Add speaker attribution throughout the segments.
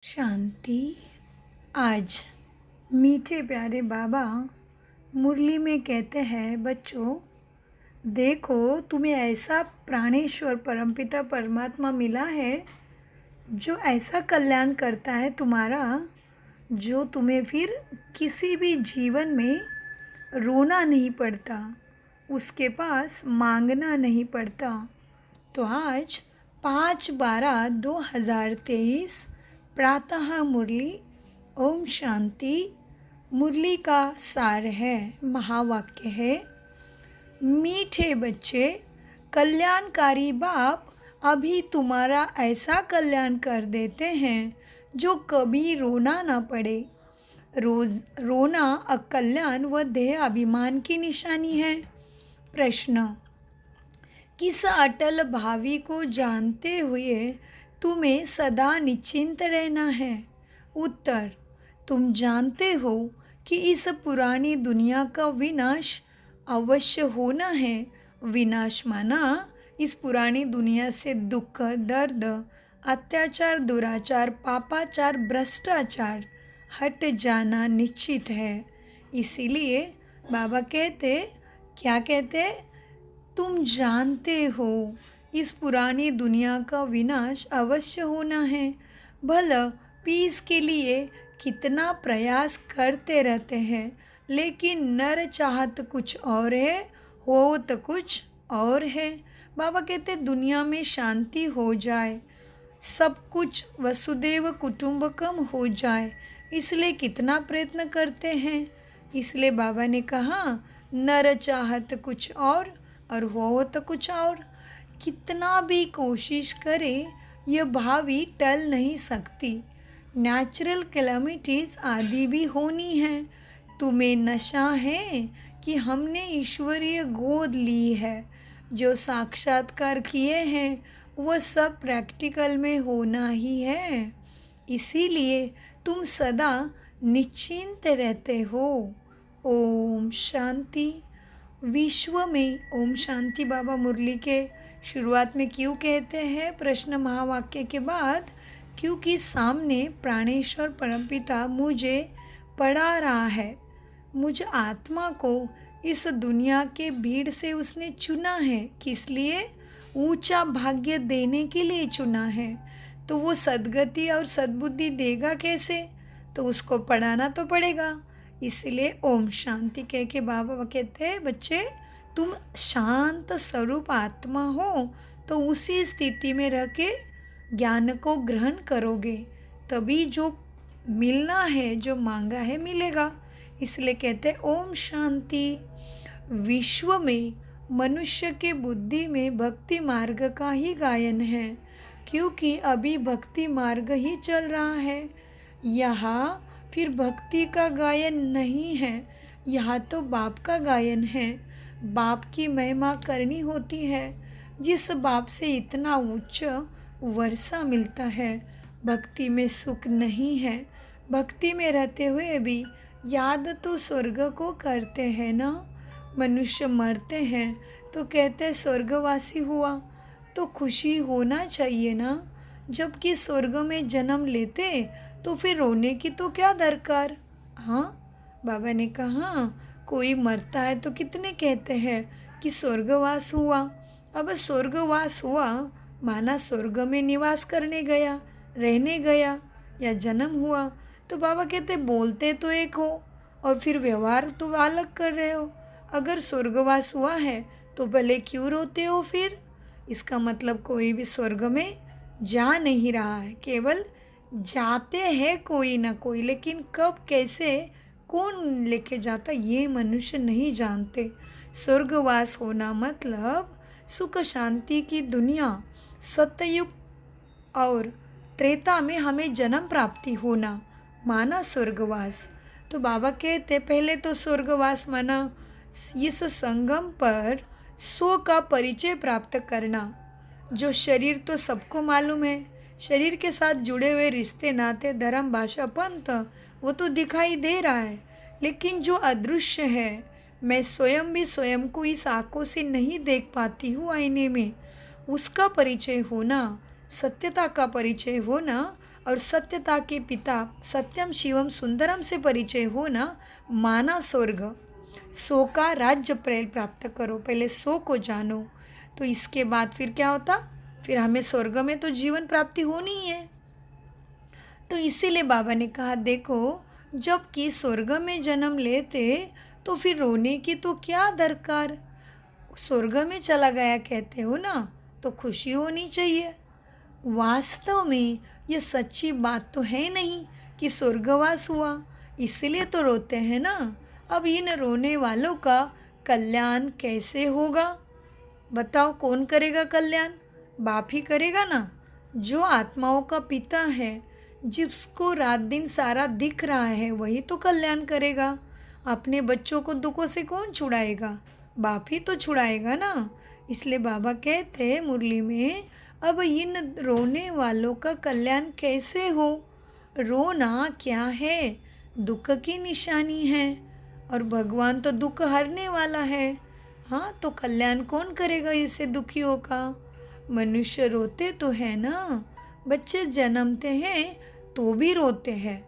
Speaker 1: शांति। आज मीठे प्यारे बाबा मुरली में कहते हैं, बच्चों देखो तुम्हें ऐसा प्राणेश्वर परमपिता परमात्मा मिला है जो ऐसा कल्याण करता है तुम्हारा, जो तुम्हें फिर किसी भी जीवन में रोना नहीं पड़ता, उसके पास मांगना नहीं पड़ता। तो आज 5/12/2023 प्रातः मुरली ओम शांति मुरली का सार है। महावाक्य है, मीठे बच्चे, कल्याणकारी बाप अभी तुम्हारा ऐसा कल्याण कर देते हैं जो कभी रोना ना पड़े। रोना अकल्याण व देह अभिमान की निशानी है। प्रश्न, किस अटल भावी को जानते हुए तुम्हें सदा निश्चिंत रहना है? उत्तर, तुम जानते हो कि इस पुरानी दुनिया का विनाश अवश्य होना है। विनाश माना इस पुरानी दुनिया से दुख, दर्द, अत्याचार, दुराचार, पापाचार, भ्रष्टाचार हट जाना निश्चित है। इसीलिए बाबा क्या कहते, तुम जानते हो इस पुरानी दुनिया का विनाश अवश्य होना है। भला पीस के लिए कितना प्रयास करते रहते हैं, लेकिन नर चाहत कुछ और है, हो तो कुछ और है। बाबा कहते दुनिया में शांति हो जाए, सब कुछ वसुदेव कुटुंबकम हो जाए, इसलिए कितना प्रयत्न करते हैं। इसलिए बाबा ने कहा नर चाहत कुछ और हो तो कुछ और। कितना भी कोशिश करे यह भावी टल नहीं सकती। नेचुरल कैलामिटीज़ आदि भी होनी है। तुम्हें नशा है कि हमने ईश्वरीय गोद ली है। जो साक्षात्कार किए हैं वह सब प्रैक्टिकल में होना ही है। इसीलिए तुम सदा निश्चिंत रहते हो। ओम शांति। विश्व में ओम शांति बाबा मुरली के शुरुआत में क्यों कहते हैं प्रश्न महावाक्य के बाद? क्योंकि सामने प्राणेश्वर परमपिता मुझे पढ़ा रहा है। मुझ आत्मा को इस दुनिया के भीड़ से उसने चुना है। किस लिए? ऊंचा भाग्य देने के लिए चुना है। तो वो सद्गति और सद्बुद्धि देगा कैसे? तो उसको पढ़ाना तो पड़ेगा। इसलिए ओम शांति कह के बाबा कहते हैं, बच्चे तुम शांत स्वरूप आत्मा हो, तो उसी स्थिति में रह के ज्ञान को ग्रहण करोगे, तभी जो मिलना है, जो मांगा है, मिलेगा। इसलिए कहते हैं ओम शांति। विश्व में मनुष्य के बुद्धि में भक्ति मार्ग का ही गायन है, क्योंकि अभी भक्ति मार्ग ही चल रहा है। यहाँ फिर भक्ति का गायन नहीं है, यहाँ तो बाप का गायन है। बाप की महिमा करनी होती है। जिस बाप से इतना उच्च वर्षा मिलता है, भक्ति में सुख नहीं है। भक्ति में रहते हुए भी याद तो स्वर्ग को करते हैं ना। मनुष्य मरते हैं तो कहते हैं स्वर्गवासी हुआ, तो खुशी होना चाहिए ना। जबकि स्वर्ग में जन्म लेते तो फिर रोने की तो क्या दरकार। हाँ, बाबा ने कहा कोई मरता है तो कितने कहते हैं कि स्वर्गवास हुआ। अब स्वर्गवास हुआ माना स्वर्ग में निवास करने गया, रहने गया, या जन्म हुआ। तो बाबा कहते बोलते तो एक हो और फिर व्यवहार तो अलग कर रहे हो। अगर स्वर्गवास हुआ है तो भले क्यों रोते हो फिर? इसका मतलब कोई भी स्वर्ग में जा नहीं रहा है, केवल जाते हैं कोई ना कोई, लेकिन कब कैसे कौन लेके जाता ये मनुष्य नहीं जानते। स्वर्गवास होना मतलब सुख शांति की दुनिया, सत्ययुग और त्रेता में हमें जन्म प्राप्ति होना माना स्वर्गवास। तो बाबा कहते पहले तो स्वर्गवास माना इस संगम पर सो का परिचय प्राप्त करना। जो शरीर तो सबको मालूम है, शरीर के साथ जुड़े हुए रिश्ते, नाते, धर्म, भाषा, पंथ वो तो दिखाई दे रहा है, लेकिन जो अदृश्य है, मैं स्वयं भी स्वयं को इस आँखों से नहीं देख पाती हूँ आईने में, उसका परिचय होना, सत्यता का परिचय होना और सत्यता के पिता सत्यम शिवम सुंदरम से परिचय हो ना, माना स्वर्ग, सो का राज्य प्राप्त करो। पहले सो को जानो, तो इसके बाद फिर क्या होता, फिर हमें स्वर्ग में तो जीवन प्राप्ति होनी ही है। तो इसीलिए बाबा ने कहा देखो, जब कि स्वर्ग में जन्म लेते तो फिर रोने की तो क्या दरकार, स्वर्ग में चला गया कहते हो ना, तो खुशी होनी चाहिए। वास्तव में ये सच्ची बात तो है नहीं कि स्वर्गवास हुआ, इसलिए तो रोते हैं ना। अब इन रोने वालों का कल्याण कैसे होगा, बताओ कौन करेगा कल्याण? बाप ही करेगा ना, जो आत्माओं का पिता है, जिसको रात दिन सारा दिख रहा है, वही तो कल्याण करेगा। अपने बच्चों को दुखों से कौन छुड़ाएगा, बाप ही तो छुड़ाएगा ना। इसलिए बाबा कहते हैं मुरली में, अब इन रोने वालों का कल्याण कैसे हो? रोना क्या है, दुख की निशानी है, और भगवान तो दुख हरने वाला है। हाँ, तो कल्याण कौन करेगा इससे दुखियों का? मनुष्य रोते तो है ना, बच्चे जन्मते हैं तो भी रोते हैं।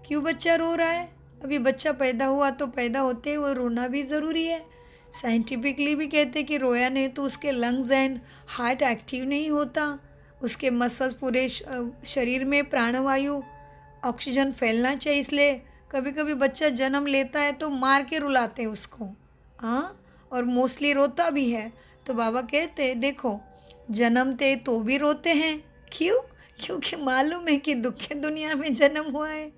Speaker 1: क्यों बच्चा रो रहा है? अभी बच्चा पैदा हुआ तो पैदा होते ही वो रोना भी ज़रूरी है। साइंटिफिकली भी कहते हैं कि रोया नहीं तो उसके लंग्स एंड हार्ट एक्टिव नहीं होता, उसके मसल्स पूरे शरीर में प्राणवायु ऑक्सीजन फैलना चाहिए। इसलिए कभी कभी बच्चा जन्म लेता है तो मार के रुलाते हैं उसको, हाँ, और मोस्टली रोता भी है। तो बाबा कहते हैं देखो, जन्मते तो भी रोते हैं, क्यों? क्योंकि मालूम है कि दुख की दुनिया में जन्म हुआ है।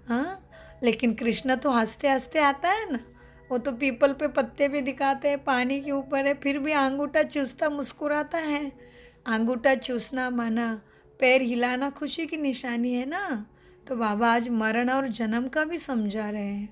Speaker 1: हाँ, लेकिन कृष्ण तो हंसते हंसते आता है ना, वो तो पीपल पे पत्ते भी दिखाते हैं, पानी के ऊपर है, फिर भी अंगूठा चूसता मुस्कुराता है। अंगूठा चूसना माना पैर हिलाना खुशी की निशानी है ना। तो बाबा आज मरण और जन्म का भी समझा रहे हैं।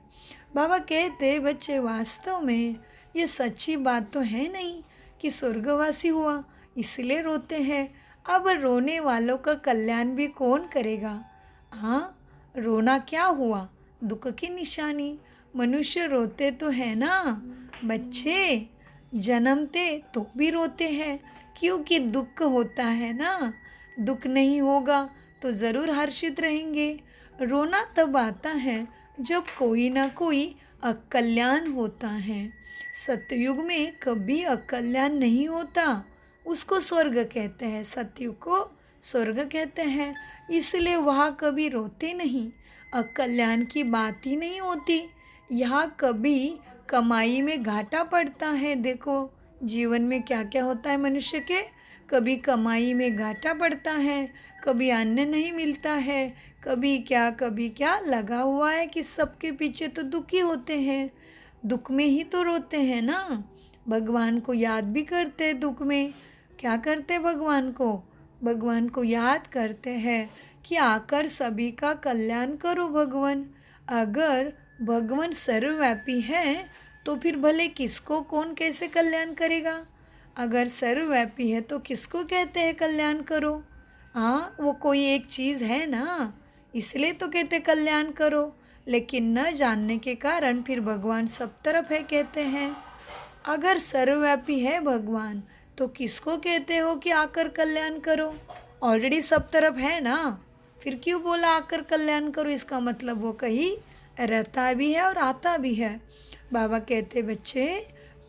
Speaker 1: बाबा कहते बच्चे, वास्तव में ये सच्ची बात तो है नहीं कि स्वर्गवासी हुआ इसलिए रोते हैं। अब रोने वालों का कल्याण भी कौन करेगा? हाँ, रोना क्या हुआ, दुख की निशानी। मनुष्य रोते तो है ना, बच्चे जन्मते तो भी रोते हैं, क्योंकि दुख होता है ना। दुख नहीं होगा तो ज़रूर हर्षित रहेंगे। रोना तब आता है जब कोई ना कोई अकल्याण होता है। सतयुग में कभी अकल्याण नहीं होता, उसको स्वर्ग कहते हैं, सतयुग को स्वर्ग कहते हैं। इसलिए वहाँ कभी रोते नहीं, अकल्याण की बात ही नहीं होती। यहाँ कभी कमाई में घाटा पड़ता है। देखो जीवन में क्या क्या होता है मनुष्य के, कभी कमाई में घाटा पड़ता है, कभी अन्न नहीं मिलता है, कभी क्या लगा हुआ है कि सबके पीछे तो दुखी होते हैं, दुख में ही तो रोते हैं ना। भगवान को याद भी करते हैं दुख में, क्या करते हैं भगवान को याद करते हैं कि आकर सभी का कल्याण करो भगवान। अगर भगवान सर्वव्यापी है तो फिर भले किसको कौन कैसे कल्याण करेगा? अगर सर्वव्यापी है तो किसको कहते हैं कल्याण करो? हाँ, वो कोई एक चीज़ है ना, इसलिए तो कहते कल्याण करो। लेकिन न जानने के कारण फिर भगवान सब तरफ है कहते हैं। अगर सर्वव्यापी है भगवान तो किसको कहते हो कि आकर कल्याण करो? ऑलरेडी सब तरफ है ना, फिर क्यों बोला आकर कल्याण करो? इसका मतलब वो कहीं रहता भी है और आता भी है। बाबा कहते बच्चे,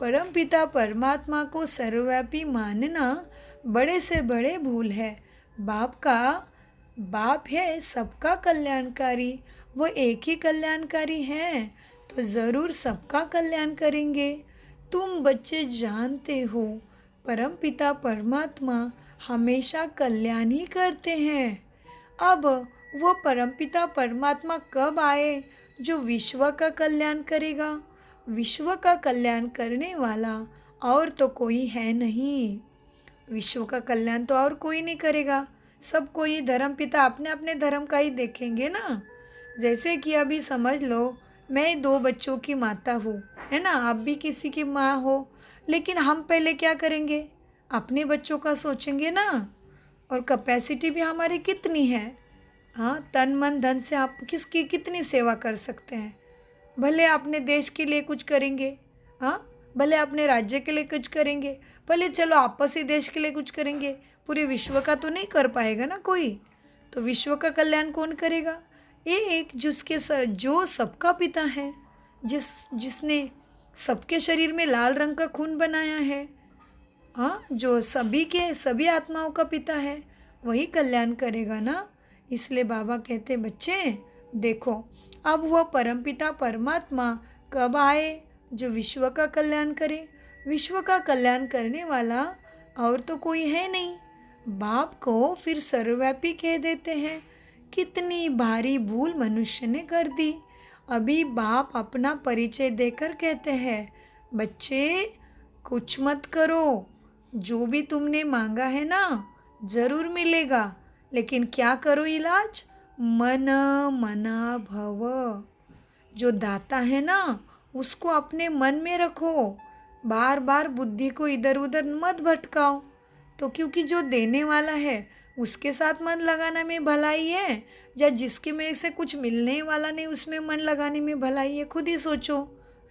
Speaker 1: परम पिता परमात्मा को सर्वव्यापी मानना बड़े से बड़े भूल है। बाप है सबका कल्याणकारी, वो एक ही कल्याणकारी हैं, तो ज़रूर सबका कल्याण करेंगे। तुम बच्चे जानते हो परम पिता परमात्मा हमेशा कल्याण ही करते हैं। अब वो परमपिता परमात्मा कब आए जो विश्व का कल्याण करेगा? विश्व का कल्याण करने वाला और तो कोई है नहीं। विश्व का कल्याण तो और कोई नहीं करेगा, सब कोई धर्म पिता अपने अपने धर्म का ही देखेंगे ना। जैसे कि अभी समझ लो, मैं 2 बच्चों की माता हूँ, है ना, आप भी किसी की माँ हो, लेकिन हम पहले क्या करेंगे? अपने बच्चों का सोचेंगे ना। और कैपेसिटी भी हमारी कितनी है, हाँ, तन मन धन से आप किसकी कितनी सेवा कर सकते हैं। भले अपने देश के लिए कुछ करेंगे, हाँ, भले अपने राज्य के लिए कुछ करेंगे, भले चलो आपसी देश के लिए कुछ करेंगे, पूरे विश्व का तो नहीं कर पाएगा ना कोई। तो विश्व का कल्याण कौन करेगा? एक जो सबका पिता है, जिसने सबके शरीर में लाल रंग का खून बनाया है, हाँ, जो सभी आत्माओं का पिता है, वही कल्याण करेगा ना। इसलिए बाबा कहते बच्चे देखो, अब वह परमपिता परमात्मा कब आए जो विश्व का कल्याण करे। विश्व का कल्याण करने वाला और तो कोई है नहीं। बाप को फिर सर्वव्यापी कह देते हैं। कितनी भारी भूल मनुष्य ने कर दी। अभी बाप अपना परिचय देकर कहते हैं बच्चे कुछ मत करो, जो भी तुमने मांगा है ना जरूर मिलेगा, लेकिन क्या करो इलाज? मन मना भव। जो दाता है ना उसको अपने मन में रखो, बार बार बुद्धि को इधर उधर मत भटकाओ। तो क्योंकि जो देने वाला है उसके साथ मन लगाना में भलाई है, या जिसके में से कुछ मिलने वाला नहीं उसमें मन लगाने में भलाई है, खुद ही सोचो,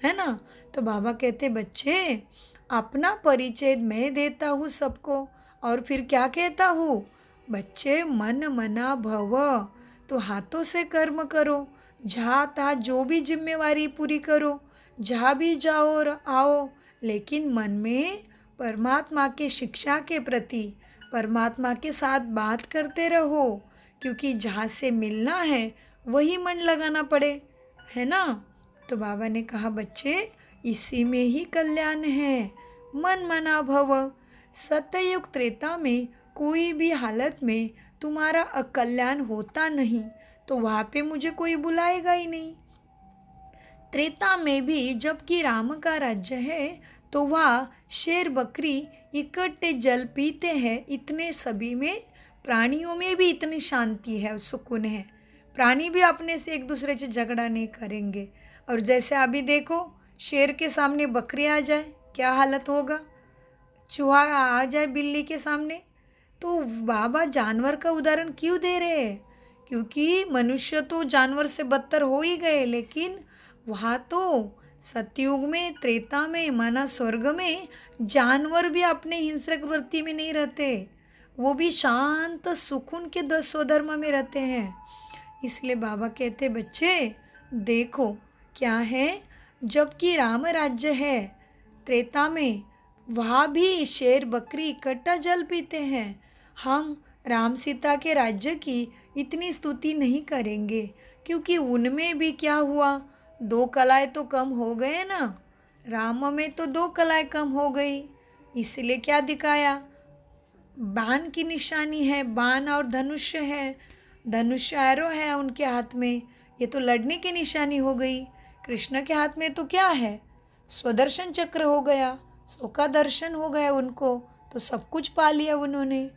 Speaker 1: है ना। तो बाबा कहते बच्चे अपना परिचय मैं देता हूँ सबको, और फिर क्या कहता हूँ बच्चे मन मना भव। तो हाथों से कर्म करो, जहाँ तहाँ जो भी जिम्मेवारी पूरी करो, जहाँ भी जाओ और आओ, लेकिन मन में परमात्मा के शिक्षा के प्रति परमात्मा के साथ बात करते रहो, क्योंकि जहाँ से मिलना है वही मन लगाना पड़े, है ना। तो बाबा ने कहा बच्चे इसी में ही कल्याण है, मन मना भव। सत्ययुग त्रेता में कोई भी हालत में तुम्हारा अकल्याण होता नहीं, तो वहाँ पे मुझे कोई बुलाएगा ही नहीं। त्रेता में भी जबकि राम का राज्य है तो वहाँ शेर बकरी इकट्ठे जल पीते हैं, इतने सभी में प्राणियों में भी इतनी शांति है, सुकून है। प्राणी भी अपने से एक दूसरे से झगड़ा नहीं करेंगे। और जैसे अभी देखो शेर के सामने बकरी आ जाए क्या हालत होगा, चूहा आ जाए बिल्ली के सामने। तो बाबा जानवर का उदाहरण क्यों दे रहे हैं? क्योंकि मनुष्य तो जानवर से बदतर हो ही गए, लेकिन वहाँ तो सतयुग में त्रेता में माना स्वर्ग में जानवर भी अपने हिंसक वृत्ति में नहीं रहते, वो भी शांत सुकून के स्वधर्म में रहते हैं। इसलिए बाबा कहते बच्चे देखो क्या है, जबकि राम राज्य है त्रेता में, वहाँ भी शेर बकरी इकट्ठा जल पीते हैं। हम राम सीता के राज्य की इतनी स्तुति नहीं करेंगे, क्योंकि उनमें भी क्या हुआ, 2 कलाएं तो कम हो गए ना। राम में तो 2 कलाएं कम हो गई, इसलिए क्या दिखाया, बाण की निशानी है, बाण और धनुष्य है, धनुष्य एरो है उनके हाथ में, ये तो लड़ने की निशानी हो गई। कृष्ण के हाथ में तो क्या है, स्वदर्शन चक्र हो गया, सो का दर्शन हो गया उनको, तो सब कुछ पा लिया उन्होंने।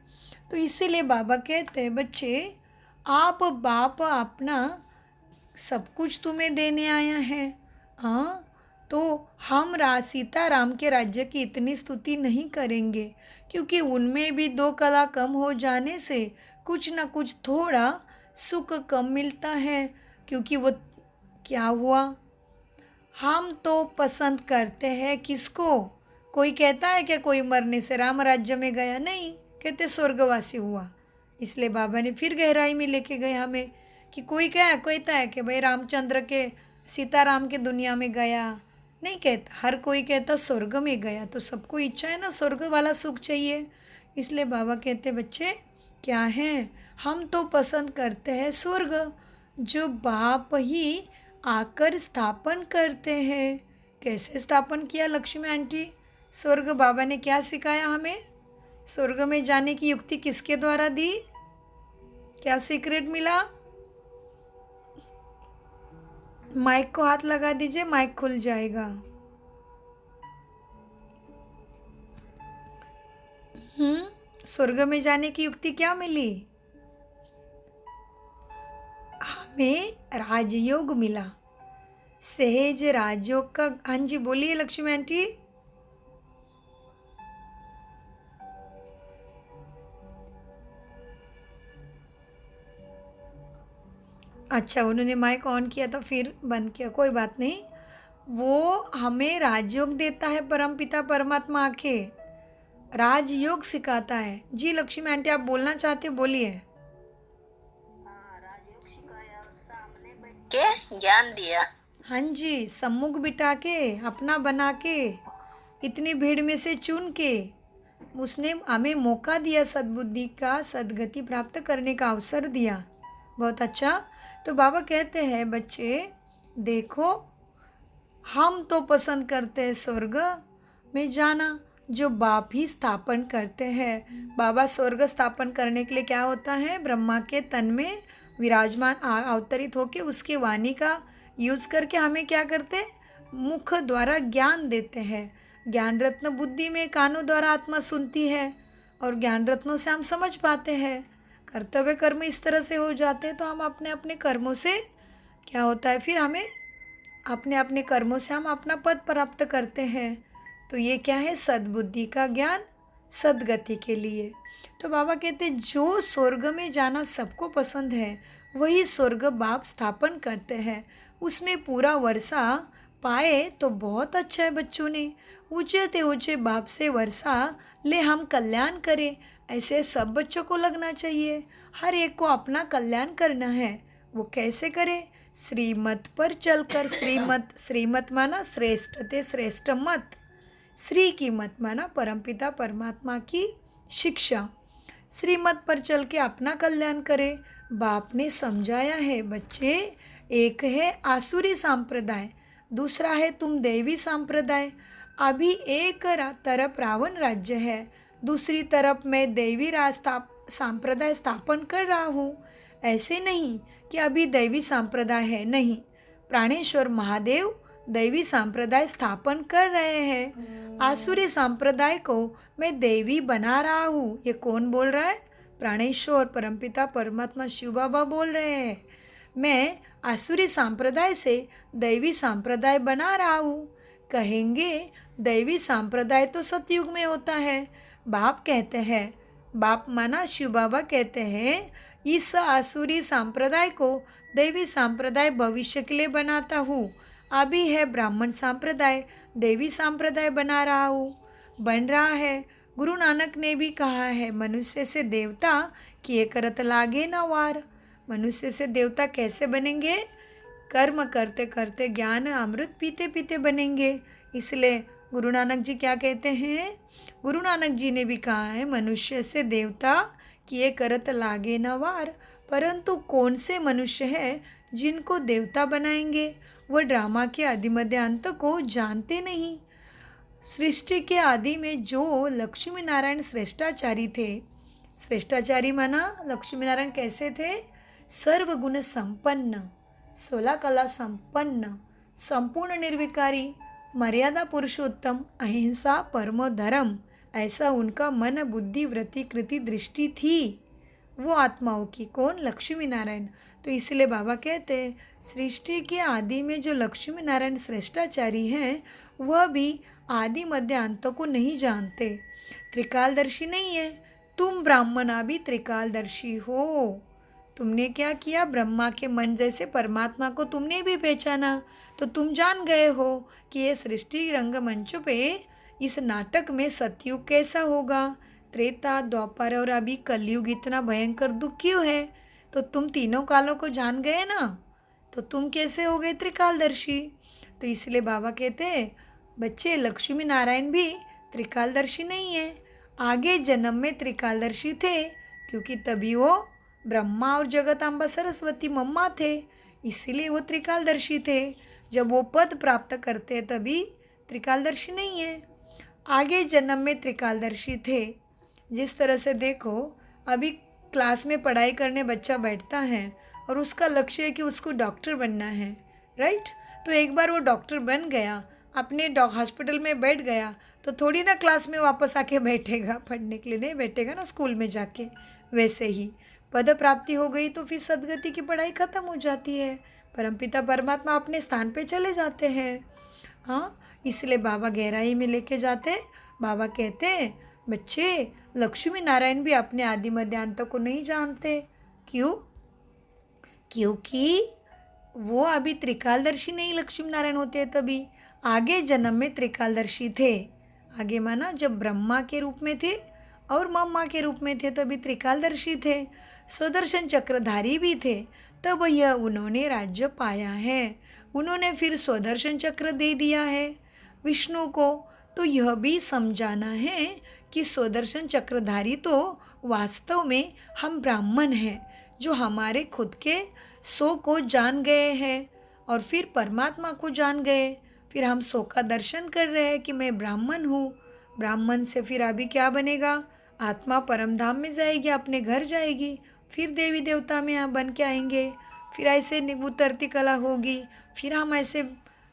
Speaker 1: तो इसीलिए बाबा कहते हैं बच्चे आप बाप अपना सब कुछ तुम्हें देने आया है, हाँ, तो हम सीता राम के राज्य की इतनी स्तुति नहीं करेंगे, क्योंकि उनमें भी 2 कला कम हो जाने से कुछ ना कुछ थोड़ा सुख कम मिलता है। क्योंकि वो क्या हुआ, हम तो पसंद करते हैं किसको? कोई कहता है कि कोई मरने से राम राज्य में गया, नहीं, कहते स्वर्गवासी हुआ। इसलिए बाबा ने फिर गहराई में लेके गए हमें कि कोई क्या कहता है कि भाई रामचंद्र के सीताराम के दुनिया में गया, नहीं कहता, हर कोई कहता स्वर्ग में गया। तो सबको इच्छा है ना स्वर्ग वाला सुख चाहिए। इसलिए बाबा कहते बच्चे क्या है, हम तो पसंद करते हैं स्वर्ग, जो बाप ही आकर स्थापन करते हैं। कैसे स्थापन किया लक्ष्मी आंटी? स्वर्ग बाबा ने क्या सिखाया हमें? स्वर्ग में जाने की युक्ति किसके द्वारा दी? क्या सीक्रेट मिला? माइक को हाथ लगा दीजिए, माइक खुल जाएगा। स्वर्ग में जाने की युक्ति क्या मिली? हमें राजयोग मिला, सहज राजयोग का। हाँ जी बोलिए लक्ष्मी आंटी। अच्छा, उन्होंने माइक ऑन किया तो फिर बंद किया, कोई बात नहीं। वो हमें राजयोग देता है परमपिता परमात्मा आके, राजयोग सिखाता है। जी लक्ष्मी आंटी आप बोलना चाहते हो, बोलिए।
Speaker 2: ज्ञान दिया।
Speaker 1: हाँ जी, सम्मुख बिठा के, अपना बना के, इतनी भीड़ में से चुन के उसने हमें मौका दिया, सद्बुद्धि का, सद्गति प्राप्त करने का अवसर दिया। बहुत अच्छा। तो बाबा कहते हैं बच्चे देखो, हम तो पसंद करते हैं स्वर्ग में जाना, जो बाप ही स्थापन करते हैं। बाबा स्वर्ग स्थापन करने के लिए क्या होता है, ब्रह्मा के तन में विराजमान अवतरित होके उसकी वाणी का यूज करके हमें क्या करते हैं, मुख द्वारा ज्ञान देते हैं। ज्ञान रत्न बुद्धि में कानों द्वारा आत्मा सुनती है और ज्ञान रत्नों से हम समझ पाते हैं। कर्तव्य कर्म इस तरह से हो जाते हैं तो हम अपने अपने कर्मों से क्या होता है, फिर हमें अपने अपने कर्मों से हम अपना पद प्राप्त करते हैं। तो ये क्या है, सद्बुद्धि का ज्ञान सद्गति के लिए। तो बाबा कहते हैं जो स्वर्ग में जाना सबको पसंद है वही स्वर्ग बाप स्थापन करते हैं। उसमें पूरा वर्षा पाए तो बहुत अच्छा है। बच्चों ने ऊंचे ते ऊंचे बाप से वर्षा ले हम कल्याण करें, ऐसे सब बच्चों को लगना चाहिए। हर एक को अपना कल्याण करना है। वो कैसे करे, श्रीमत पर चलकर। श्रीमत माना श्रेष्ठ ते श्रेष्ठ मत, श्री की मत माना परमपिता परमात्मा की शिक्षा। श्रीमत पर चल के अपना कल्याण करे। बाप ने समझाया है बच्चे, एक है आसुरी संप्रदाय, दूसरा है तुम देवी संप्रदाय। अभी एक तरफ रावण राज्य है, दूसरी तरफ मैं देवी संप्रदाय स्थापन कर रहा हूँ। ऐसे नहीं कि अभी दैवी संप्रदाय है, नहीं, प्राणेश्वर महादेव दैवी संप्रदाय स्थापन कर रहे हैं। आसुरी संप्रदाय को मैं देवी बना रहा हूँ। ये कौन बोल रहा है, प्राणेश्वर परमपिता परमात्मा शिव बाबा बोल रहे हैं। मैं आसुरी संप्रदाय से दैवी संप्रदाय बना रहा हूँ। कहेंगे दैवी संप्रदाय तो सतयुग में होता है। बाप कहते हैं, बाप माना शिव बाबा कहते हैं, इस आसुरी संप्रदाय को दैवी संप्रदाय भविष्य के लिए बनाता हूँ। अभी है ब्राह्मण संप्रदाय, देवी संप्रदाय बना रहा हूँ, बन रहा है। गुरु नानक ने भी कहा है, मनुष्य से देवता किए करत लागे न वार। मनुष्य से देवता कैसे बनेंगे, कर्म करते करते ज्ञान अमृत पीते पीते बनेंगे। इसलिए गुरु नानक जी क्या कहते हैं, गुरु नानक जी ने भी कहा है, मनुष्य से देवता किए करत लागे न वार। परंतु कौन से मनुष्य हैं जिनको देवता बनाएंगे, वह ड्रामा के आदि मध्य अंत को जानते नहीं। सृष्टि के आदि में जो लक्ष्मी नारायण श्रेष्ठाचारी थे, श्रेष्ठाचारी माना लक्ष्मी नारायण कैसे थे, सर्वगुण संपन्न, 16 कला संपन्न, संपूर्ण निर्विकारी, मर्यादा पुरुषोत्तम, अहिंसा परमो धर्म, ऐसा उनका मन बुद्धि वृत्ति कृति दृष्टि थी वो आत्माओं की। कौन, लक्ष्मी नारायण। तो इसलिए बाबा कहते हैं सृष्टि के आदि में जो लक्ष्मी नारायण श्रेष्ठाचारी हैं वह भी आदि मध्य अंत को नहीं जानते, त्रिकालदर्शी नहीं है। तुम ब्राह्मणा भी त्रिकालदर्शी हो। तुमने क्या किया, ब्रह्मा के मन जैसे परमात्मा को तुमने भी पहचाना, तो तुम जान गए हो कि ये सृष्टि रंगमंच पे इस नाटक में सतयुग कैसा होगा, त्रेता द्वापर और अभी कलयुग इतना भयंकर दुख क्यों है। तो तुम तीनों कालों को जान गए ना, तो तुम कैसे हो गए त्रिकालदर्शी। तो इसलिए बाबा कहते हैं बच्चे, लक्ष्मी नारायण भी त्रिकालदर्शी नहीं है, आगे जन्म में त्रिकालदर्शी थे, क्योंकि तभी वो ब्रह्मा और जगतांबा सरस्वती मम्मा थे, इसीलिए वो त्रिकालदर्शी थे। जब वो पद प्राप्त करते हैं तभी त्रिकालदर्शी नहीं है, आगे जन्म में त्रिकालदर्शी थे। जिस तरह से देखो, अभी क्लास में पढ़ाई करने बच्चा बैठता है और उसका लक्ष्य है कि उसको डॉक्टर बनना है, राइट। तो एक बार वो डॉक्टर बन गया, अपने हॉस्पिटल में बैठ गया, तो थोड़ी ना क्लास में वापस आके बैठेगा, पढ़ने के लिए नहीं बैठेगा ना स्कूल में जाके। वैसे ही पद प्राप्ति हो गई तो फिर सद्गति की पढ़ाई ख़त्म हो जाती है, परमपिता परमात्मा अपने स्थान पे चले जाते हैं। हाँ, इसलिए बाबा गहराई में लेके जाते। बाबा कहते हैं बच्चे, लक्ष्मी नारायण भी अपने आदि मध्य अंत को नहीं जानते। क्यों, क्योंकि वो अभी त्रिकालदर्शी नहीं लक्ष्मी नारायण होते, तभी आगे जन्म में त्रिकालदर्शी थे। आगे माना जब ब्रह्मा के रूप में थे और मम्मा के रूप में थे तभी त्रिकालदर्शी थे। सुदर्शन चक्रधारी भी थे, तब यह उन्होंने राज्य पाया है। उन्होंने फिर सुदर्शन चक्र दे दिया है विष्णु को। तो यह भी समझाना है कि सुदर्शन चक्रधारी तो वास्तव में हम ब्राह्मण हैं, जो हमारे खुद के सो को जान गए हैं और फिर परमात्मा को जान गए। फिर हम सो का दर्शन कर रहे हैं कि मैं ब्राह्मण हूँ। ब्राह्मण से फिर अभी क्या बनेगा? आत्मा परम धाम में जाएगी, अपने घर जाएगी, फिर देवी देवता में यहाँ बन के आएंगे, फिर ऐसे उतरती कला होगी, फिर हम ऐसे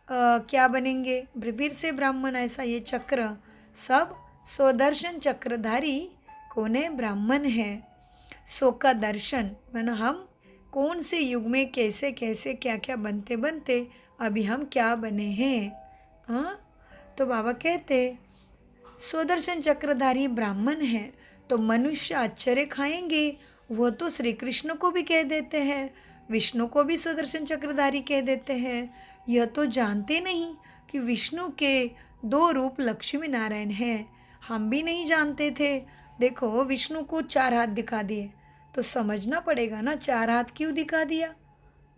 Speaker 1: क्या बनेंगे? फिर से ब्राह्मण। ऐसा ये चक्र सब सुदर्शन चक्रधारी कौन है? ब्राह्मण है। सो का दर्शन माना हम कौन से युग में कैसे कैसे क्या क्या बनते बनते अभी हम क्या बने हैं। हाँ, तो बाबा कहते सुदर्शन चक्रधारी ब्राह्मण है, तो मनुष्य आश्चर्य खाएंगे। वो तो श्री कृष्ण को भी कह देते हैं, विष्णु को भी सुदर्शन चक्रधारी कह देते हैं। यह तो जानते नहीं कि विष्णु के 2 रूप लक्ष्मी नारायण हैं। हम भी नहीं जानते थे। देखो, विष्णु को 4 हाथ दिखा दिए, तो समझना पड़ेगा ना 4 हाथ क्यों दिखा दिया।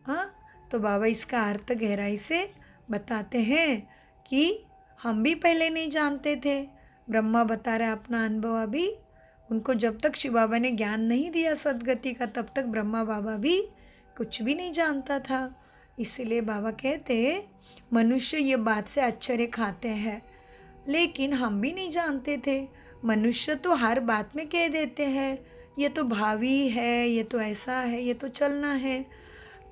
Speaker 1: हाँ, तो बाबा इसका अर्थ गहराई से बताते हैं कि हम भी पहले नहीं जानते थे। ब्रह्मा बता रहे अपना अनुभव। अभी उनको जब तक शिव बाबा ने ज्ञान नहीं दिया सदगति का, तब तक ब्रह्मा बाबा भी कुछ भी नहीं जानता था। इसीलिए बाबा कहते मनुष्य ये बात से आश्चर्य खाते हैं, लेकिन हम भी नहीं जानते थे। मनुष्य तो हर बात में कह देते हैं ये तो भावी है, ये तो ऐसा है, ये तो चलना है।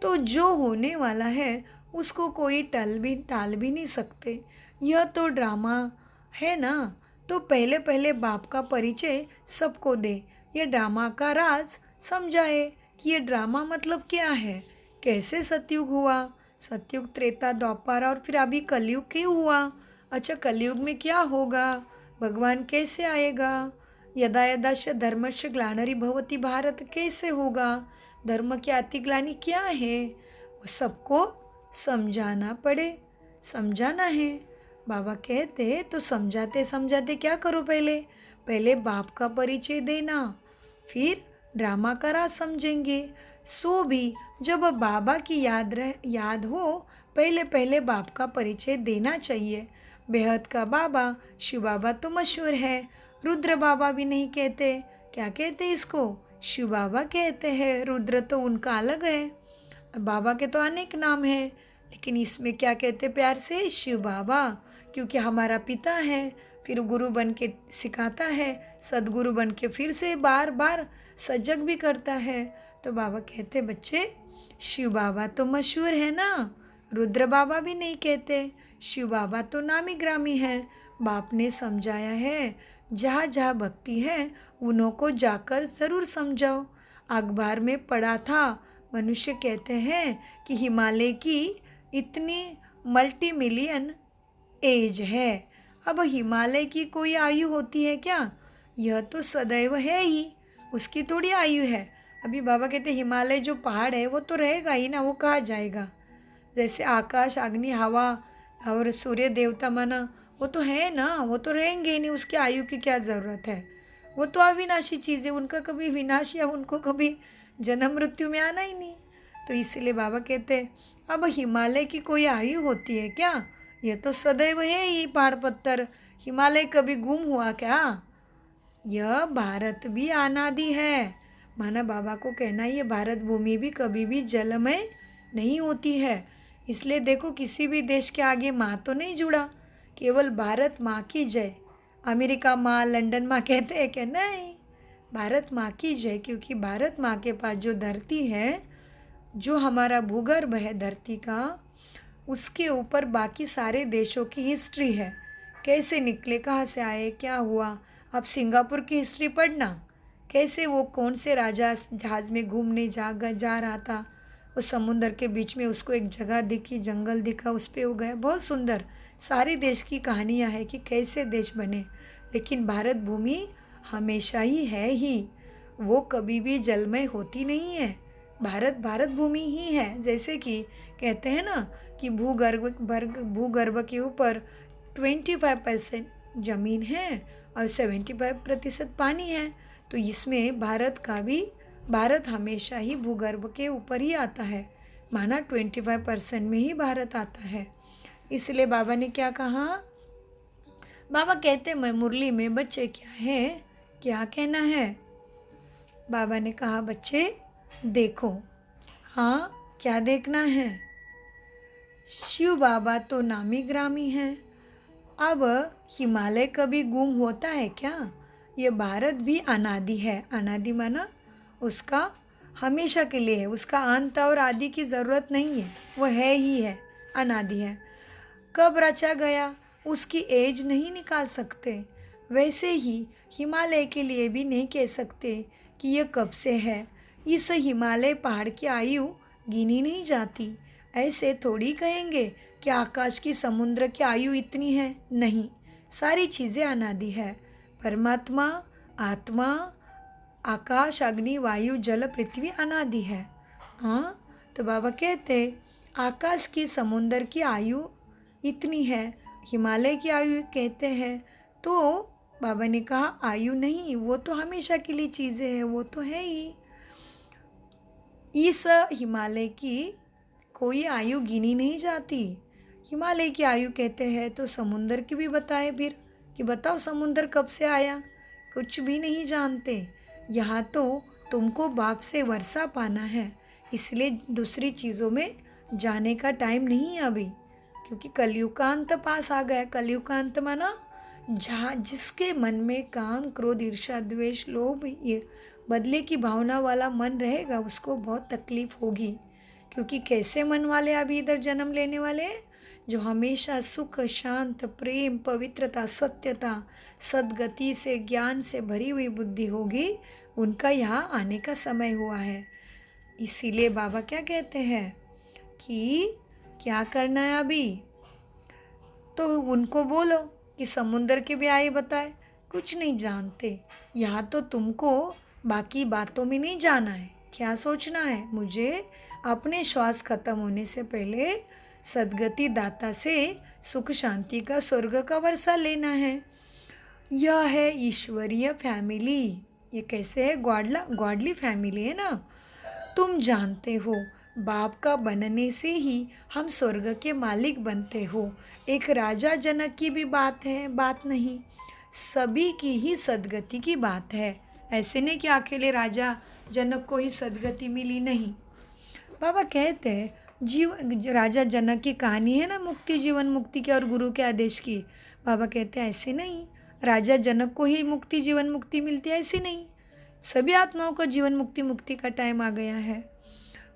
Speaker 1: तो जो होने वाला है उसको कोई टाल भी नहीं सकते। यह तो ड्रामा है ना। तो पहले पहले बाप का परिचय सबको दे, ये ड्रामा का राज समझाए कि ये ड्रामा मतलब क्या है, कैसे सतयुग हुआ, सतयुग त्रेता द्वापर और फिर अभी कलयुग क्यों हुआ। अच्छा, कलयुग में क्या होगा, भगवान कैसे आएगा, यदा यदा च धर्मस्य ग्लानिर्भवति भारत कैसे होगा, धर्म की अतिग्लानि क्या है, वो सबको समझाना समझाना है। बाबा कहते तो समझाते समझाते क्या करो, पहले बाप का परिचय देना, फिर ड्रामा का राज समझेंगे। सो भी जब बाबा की याद हो, पहले बाप का परिचय देना चाहिए। बेहद का बाबा शिव बाबा तो मशहूर है, रुद्र बाबा भी नहीं कहते। क्या कहते इसको? शिव बाबा कहते हैं। रुद्र तो उनका अलग है, बाबा के तो अनेक नाम हैं, लेकिन इसमें क्या कहते प्यार से? शिव बाबा, क्योंकि हमारा पिता है। फिर गुरु बन के सिखाता है, सदगुरु बन के फिर से बार बार सजग भी करता है। तो बाबा कहते बच्चे शिव बाबा तो मशहूर है ना, रुद्र बाबा भी नहीं कहते, शिव बाबा तो नामी ग्रामी है। बाप ने समझाया है, जहाँ जहाँ भक्ति है उन्हों को जाकर ज़रूर समझाओ। अखबार में पढ़ा था, मनुष्य कहते हैं कि हिमालय की इतनी मल्टी मिलियन एज है। अब हिमालय की कोई आयु होती है क्या? यह तो सदैव है ही, उसकी थोड़ी आयु है। अभी बाबा कहते हिमालय जो पहाड़ है वो तो रहेगा ही ना, वो कहाँ जाएगा। जैसे आकाश, अग्नि, हवा और सूर्य देवता माना वो तो है ना, वो तो रहेंगे ही नहीं, उसकी आयु की क्या ज़रूरत है। वो तो अविनाशी चीज़ है, उनका कभी विनाश या उनको कभी जन्म मृत्यु में आना ही नहीं। तो इसीलिए बाबा कहते अब हिमालय की कोई आयु होती है क्या? ये तो सदैव है ही पहाड़ पत्थर, हिमालय कभी गुम हुआ क्या? यह भारत भी अनादि है। माना बाबा को कहना ये भारत भूमि भी कभी भी जलमय नहीं होती है। इसलिए देखो किसी भी देश के आगे माँ तो नहीं जुड़ा, केवल भारत माँ की जय। अमेरिका माँ, लंदन माँ कहते हैं कि नहीं, भारत माँ की जय, क्योंकि भारत माँ के पास जो धरती है, जो हमारा भूगर्भ है धरती का, उसके ऊपर बाकी सारे देशों की हिस्ट्री है, कैसे निकले, कहाँ से आए, क्या हुआ। अब सिंगापुर की हिस्ट्री पढ़ना, कैसे वो कौन से राजा जहाज़ में घूमने जा रहा था, वो समुंदर के बीच में उसको एक जगह दिखी, जंगल दिखा, उस पर वो गया। बहुत सुंदर सारे देश की कहानियाँ हैं कि कैसे देश बने। लेकिन भारत भूमि हमेशा ही है ही, वो कभी भी जलमय होती नहीं है। भारत भूमि ही है। जैसे कि कहते हैं ना कि भूगर्भ के ऊपर 25% ज़मीन है और 75% पानी है। तो इसमें भारत का भी भारत हमेशा ही भूगर्भ के ऊपर ही आता है, माना 25% में ही भारत आता है। इसलिए बाबा ने क्या कहा, बाबा कहते मैं मुरली में बच्चे क्या है, क्या कहना है। बाबा ने कहा बच्चे देखो, हाँ क्या देखना है। शिव बाबा तो नामी ग्रामी हैं। अब हिमालय कभी गुम होता है क्या? ये भारत भी अनादि है। अनादि माना उसका हमेशा के लिए है, उसका अंत और आदि की ज़रूरत नहीं है, वो है ही है, अनादि है। कब रचा गया उसकी एज नहीं निकाल सकते। वैसे ही हिमालय के लिए भी नहीं कह सकते कि ये कब से है। इस हिमालय पहाड़ की आयु गिनी नहीं जाती। ऐसे थोड़ी कहेंगे कि आकाश की समुद्र की आयु इतनी है, नहीं, सारी चीज़ें अनादि है। परमात्मा, आत्मा, आकाश, अग्नि, वायु, जल, पृथ्वी अनादि है। हाँ, तो बाबा कहते आकाश की समुद्र की आयु इतनी है, हिमालय की आयु कहते हैं। तो बाबा ने कहा आयु नहीं, वो तो हमेशा के लिए चीज़ें हैं, वो तो है ही। इस हिमालय की कोई आयु गिनी नहीं जाती। हिमालय की आयु कहते हैं तो समुंदर की भी बताए फिर कि बताओ समुंदर कब से आया, कुछ भी नहीं जानते। यहाँ तो तुमको बाप से वर्षा पाना है, इसलिए दूसरी चीज़ों में जाने का टाइम नहीं है अभी, क्योंकि कलयुग का अंत पास आ गया। कलयुग का अंत माना जहाँ जिसके मन में काम, क्रोध, ईर्ष्या, द्वेष, लोभ, ये बदले की भावना वाला मन रहेगा उसको बहुत तकलीफ होगी। क्योंकि कैसे मन वाले अभी इधर जन्म लेने वाले हैं, जो हमेशा सुख, शांत, प्रेम, पवित्रता, सत्यता, सद्गति से, ज्ञान से भरी हुई बुद्धि होगी, उनका यहाँ आने का समय हुआ है। इसीलिए बाबा क्या कहते हैं कि क्या करना है अभी, तो उनको बोलो कि समुंदर के भी आए बताए, कुछ नहीं जानते। यहाँ तो तुमको बाकी बातों में नहीं जाना है। क्या सोचना है, मुझे अपने श्वास खत्म होने से पहले सद्गति दाता से सुख शांति का, स्वर्ग का वर्षा लेना है। यह है ईश्वरीय फैमिली। ये कैसे है, गॉडली फैमिली है ना। तुम जानते हो बाप का बनने से ही हम स्वर्ग के मालिक बनते हो। एक राजा जनक की भी बात है, बात नहीं, सभी की ही सद्गति की बात है। ऐसे नहीं कि अकेले राजा जनक को ही सद्गति मिली, नहीं। बाबा कहते हैं राजा जनक की कहानी है ना, मुक्ति, जीवन मुक्ति की और गुरु के आदेश की। बाबा कहते हैं ऐसे नहीं राजा जनक को ही मुक्ति, जीवन मुक्ति मिलती है, ऐसे नहीं, सभी आत्माओं को जीवन मुक्ति का टाइम आ गया है।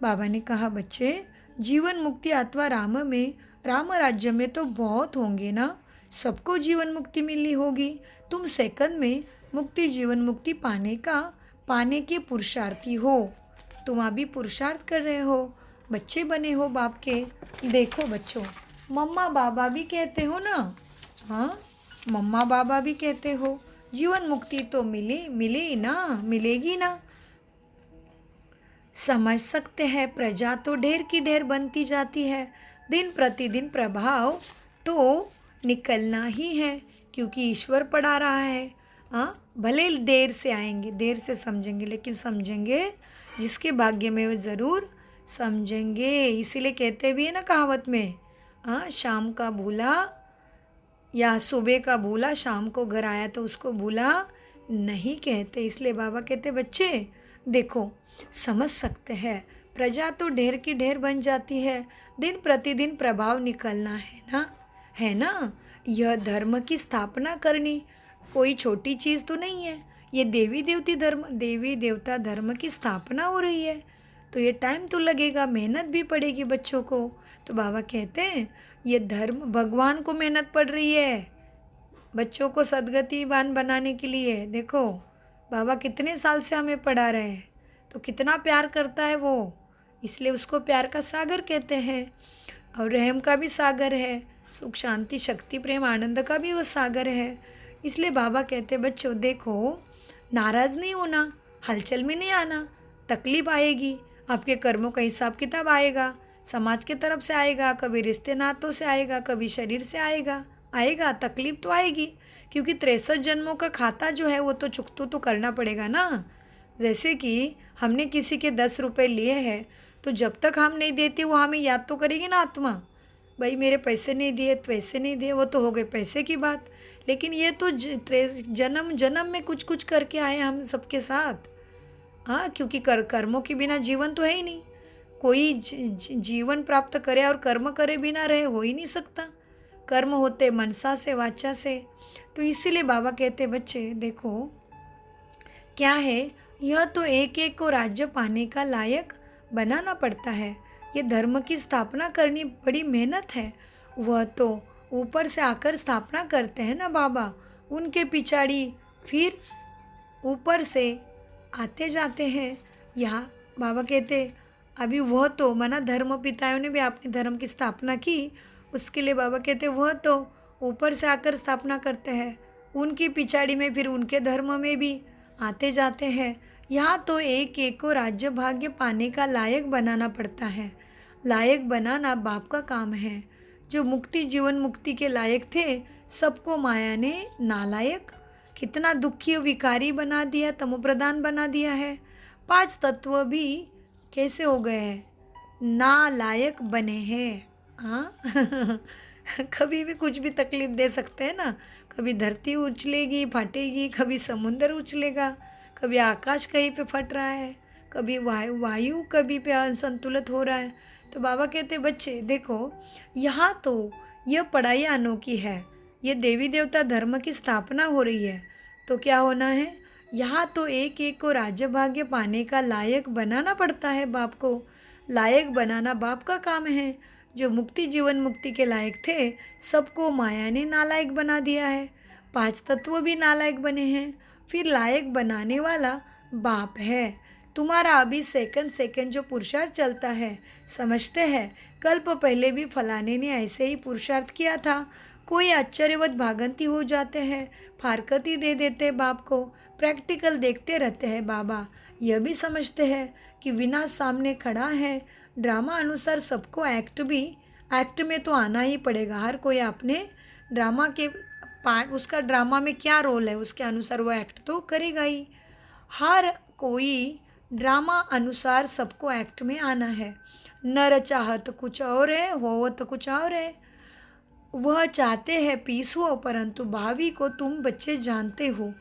Speaker 1: बाबा ने कहा बच्चे जीवन मुक्ति अथवा राम राज्य में तो बहुत होंगे ना, सबको जीवन मुक्ति मिलनी होगी। तुम सेकंड में मुक्ति, जीवन मुक्ति पाने के पुरुषार्थी हो। तुम अभी पुरुषार्थ कर रहे हो, बच्चे बने हो बाप के। देखो बच्चों, मम्मा बाबा भी कहते हो ना, हाँ मम्मा बाबा भी कहते हो जीवन मुक्ति तो मिले ना, मिलेगी ना। समझ सकते हैं, प्रजा तो ढेर की ढेर बनती जाती है, दिन प्रतिदिन प्रभाव तो निकलना ही है, क्योंकि ईश्वर पढ़ा रहा है। हाँ, भले देर से आएंगे, देर से समझेंगे, लेकिन समझेंगे जिसके भाग्य में वो ज़रूर समझेंगे। इसीलिए कहते भी है ना कहावत में, हाँ शाम का भूला या सुबह का भूला शाम को घर आया तो उसको भूला नहीं कहते। इसलिए बाबा कहते बच्चे देखो, समझ सकते हैं, प्रजा तो ढेर की ढेर बन जाती है, दिन प्रतिदिन प्रभाव निकलना है ना। यह धर्म की स्थापना करनी कोई छोटी चीज़ तो नहीं है। ये देवी देवता धर्म की स्थापना हो रही है, तो ये टाइम तो लगेगा, मेहनत भी पड़ेगी बच्चों को। तो बाबा कहते हैं ये धर्म भगवान को मेहनत पड़ रही है बच्चों को सद्गतिवान बनाने के लिए। देखो बाबा कितने साल से हमें पढ़ा रहे हैं, तो कितना प्यार करता है वो, इसलिए उसको प्यार का सागर कहते हैं। और रहम का भी सागर है, सुख शांति शक्ति प्रेम आनंद का भी वो सागर है। इसलिए बाबा कहते हैं बच्चों देखो, नाराज़ नहीं होना, हलचल में नहीं आना, तकलीफ आएगी, आपके कर्मों का हिसाब किताब आएगा, समाज की तरफ से आएगा, कभी रिश्ते नातों से आएगा, कभी शरीर से आएगा, तकलीफ तो आएगी, क्योंकि 63 जन्मों का खाता जो है वो तो चुकता तो करना पड़ेगा ना। जैसे कि हमने किसी के 10 रुपए लिए हैं, तो जब तक हम नहीं देते वो हमें याद तो करेगी ना आत्मा, भाई मेरे पैसे नहीं दिए, पैसे नहीं दिए, वो तो हो गए पैसे की बात। लेकिन ये तो जन्म जन्म में कुछ कुछ करके आए हम सबके साथ। हाँ, क्योंकि कर्मों के बिना जीवन तो है ही नहीं। कोई जीवन प्राप्त करे और कर्म करे बिना रहे हो ही नहीं सकता। कर्म होते मनसा से, वाचा से। तो इसीलिए बाबा कहते बच्चे देखो क्या है, यह तो एक एक को राज्य पाने का लायक बनाना पड़ता है। ये धर्म की स्थापना करनी बड़ी मेहनत है। वह तो ऊपर से आकर स्थापना करते हैं ना बाबा, उनके पिछाड़ी फिर ऊपर से आते जाते हैं। यहाँ बाबा कहते अभी वह तो मना धर्म पिताओं ने भी अपने धर्म की स्थापना की, उसके लिए बाबा कहते वह तो ऊपर से आकर स्थापना करते हैं, उनकी पिछाड़ी में फिर उनके धर्म में भी आते जाते हैं। यहाँ तो एक एक को राज्य भाग्य पाने का लायक बनाना पड़ता है। लायक बनाना बाप का काम है। जो मुक्ति जीवन मुक्ति के लायक थे, सबको माया ने नालायक, कितना दुखी विकारी बना दिया, तमोप्रधान बना दिया है। 5 तत्व भी कैसे हो गए हैं, नालायक बने हैं। हाँ कभी भी कुछ भी तकलीफ दे सकते हैं ना। कभी धरती उछलेगी फाटेगी, कभी समुंदर उछलेगा, कभी आकाश कहीं पे फट रहा है, कभी वायु कभी पे असंतुलित हो रहा है। तो बाबा कहते बच्चे देखो, यहाँ तो यह पढ़ाई अनोखी है, ये देवी देवता धर्म की स्थापना हो रही है। तो क्या होना है, यहाँ तो एक एक को राज्य भाग्य पाने का लायक बनाना पड़ता है। बाप को लायक बनाना बाप का काम है। जो मुक्ति जीवन मुक्ति के लायक थे, सबको माया ने नालायक बना दिया है। 5 तत्व भी नालायक बने हैं। फिर लायक बनाने वाला बाप है। तुम्हारा अभी सेकंड सेकंड जो पुरुषार्थ चलता है, समझते हैं कल्प पहले भी फलाने ने ऐसे ही पुरुषार्थ किया था। कोई आश्चर्यवत भागंती हो जाते हैं, फारकती दे देते बाप को, प्रैक्टिकल देखते रहते हैं बाबा। यह भी समझते हैं कि विनाश सामने खड़ा है। ड्रामा अनुसार सबको एक्ट में तो आना ही पड़ेगा। हर कोई अपने ड्रामा के पार्ट, उसका ड्रामा में क्या रोल है उसके अनुसार वो एक्ट तो करेगा ही। हर कोई ड्रामा अनुसार सबको एक्ट में आना है। नर चाहत कुछ और है, होवत कुछ और है। वह चाहते हैं पीस हो, परंतु भावी को तुम बच्चे जानते हो,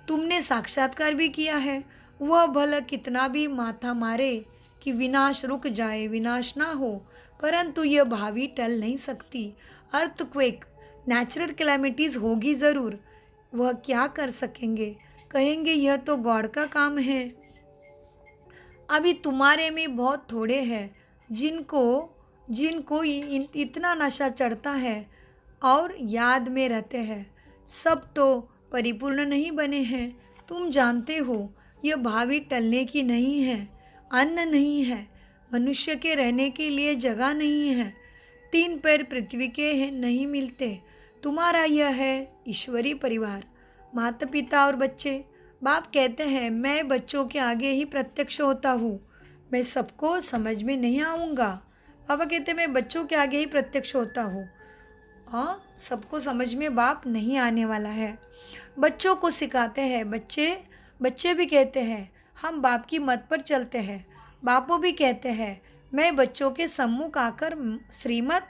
Speaker 1: तुमने साक्षात्कार भी किया है। वह भला कितना भी माथा मारे कि विनाश रुक जाए, विनाश ना हो, परंतु यह भावी टल नहीं सकती। अर्थक्वेक, नेचुरल कैलामिटीज़ होगी ज़रूर। वह क्या कर सकेंगे, कहेंगे यह तो गॉड का काम है। अभी तुम्हारे में बहुत थोड़े हैं जिनको जिनको इतना नशा चढ़ता है और याद में रहते हैं। सब तो परिपूर्ण नहीं बने हैं। तुम जानते हो यह भावी टलने की नहीं है। अन्न नहीं है, मनुष्य के रहने के लिए जगह नहीं है। 3 पैर पृथ्वी के नहीं मिलते। तुम्हारा यह है ईश्वरी परिवार, माता पिता और बच्चे। बाप कहते हैं मैं बच्चों के आगे ही प्रत्यक्ष होता हूँ, मैं सबको समझ में नहीं आऊँगा। बाबा कहते हैं मैं बच्चों के आगे ही प्रत्यक्ष होता हूँ। हाँ, सबको समझ में बाप नहीं आने वाला है। बच्चों को सिखाते हैं। बच्चे भी कहते हैं हम बाप की मत पर चलते हैं। बापू भी कहते हैं मैं बच्चों के सम्मुख आकर श्रीमत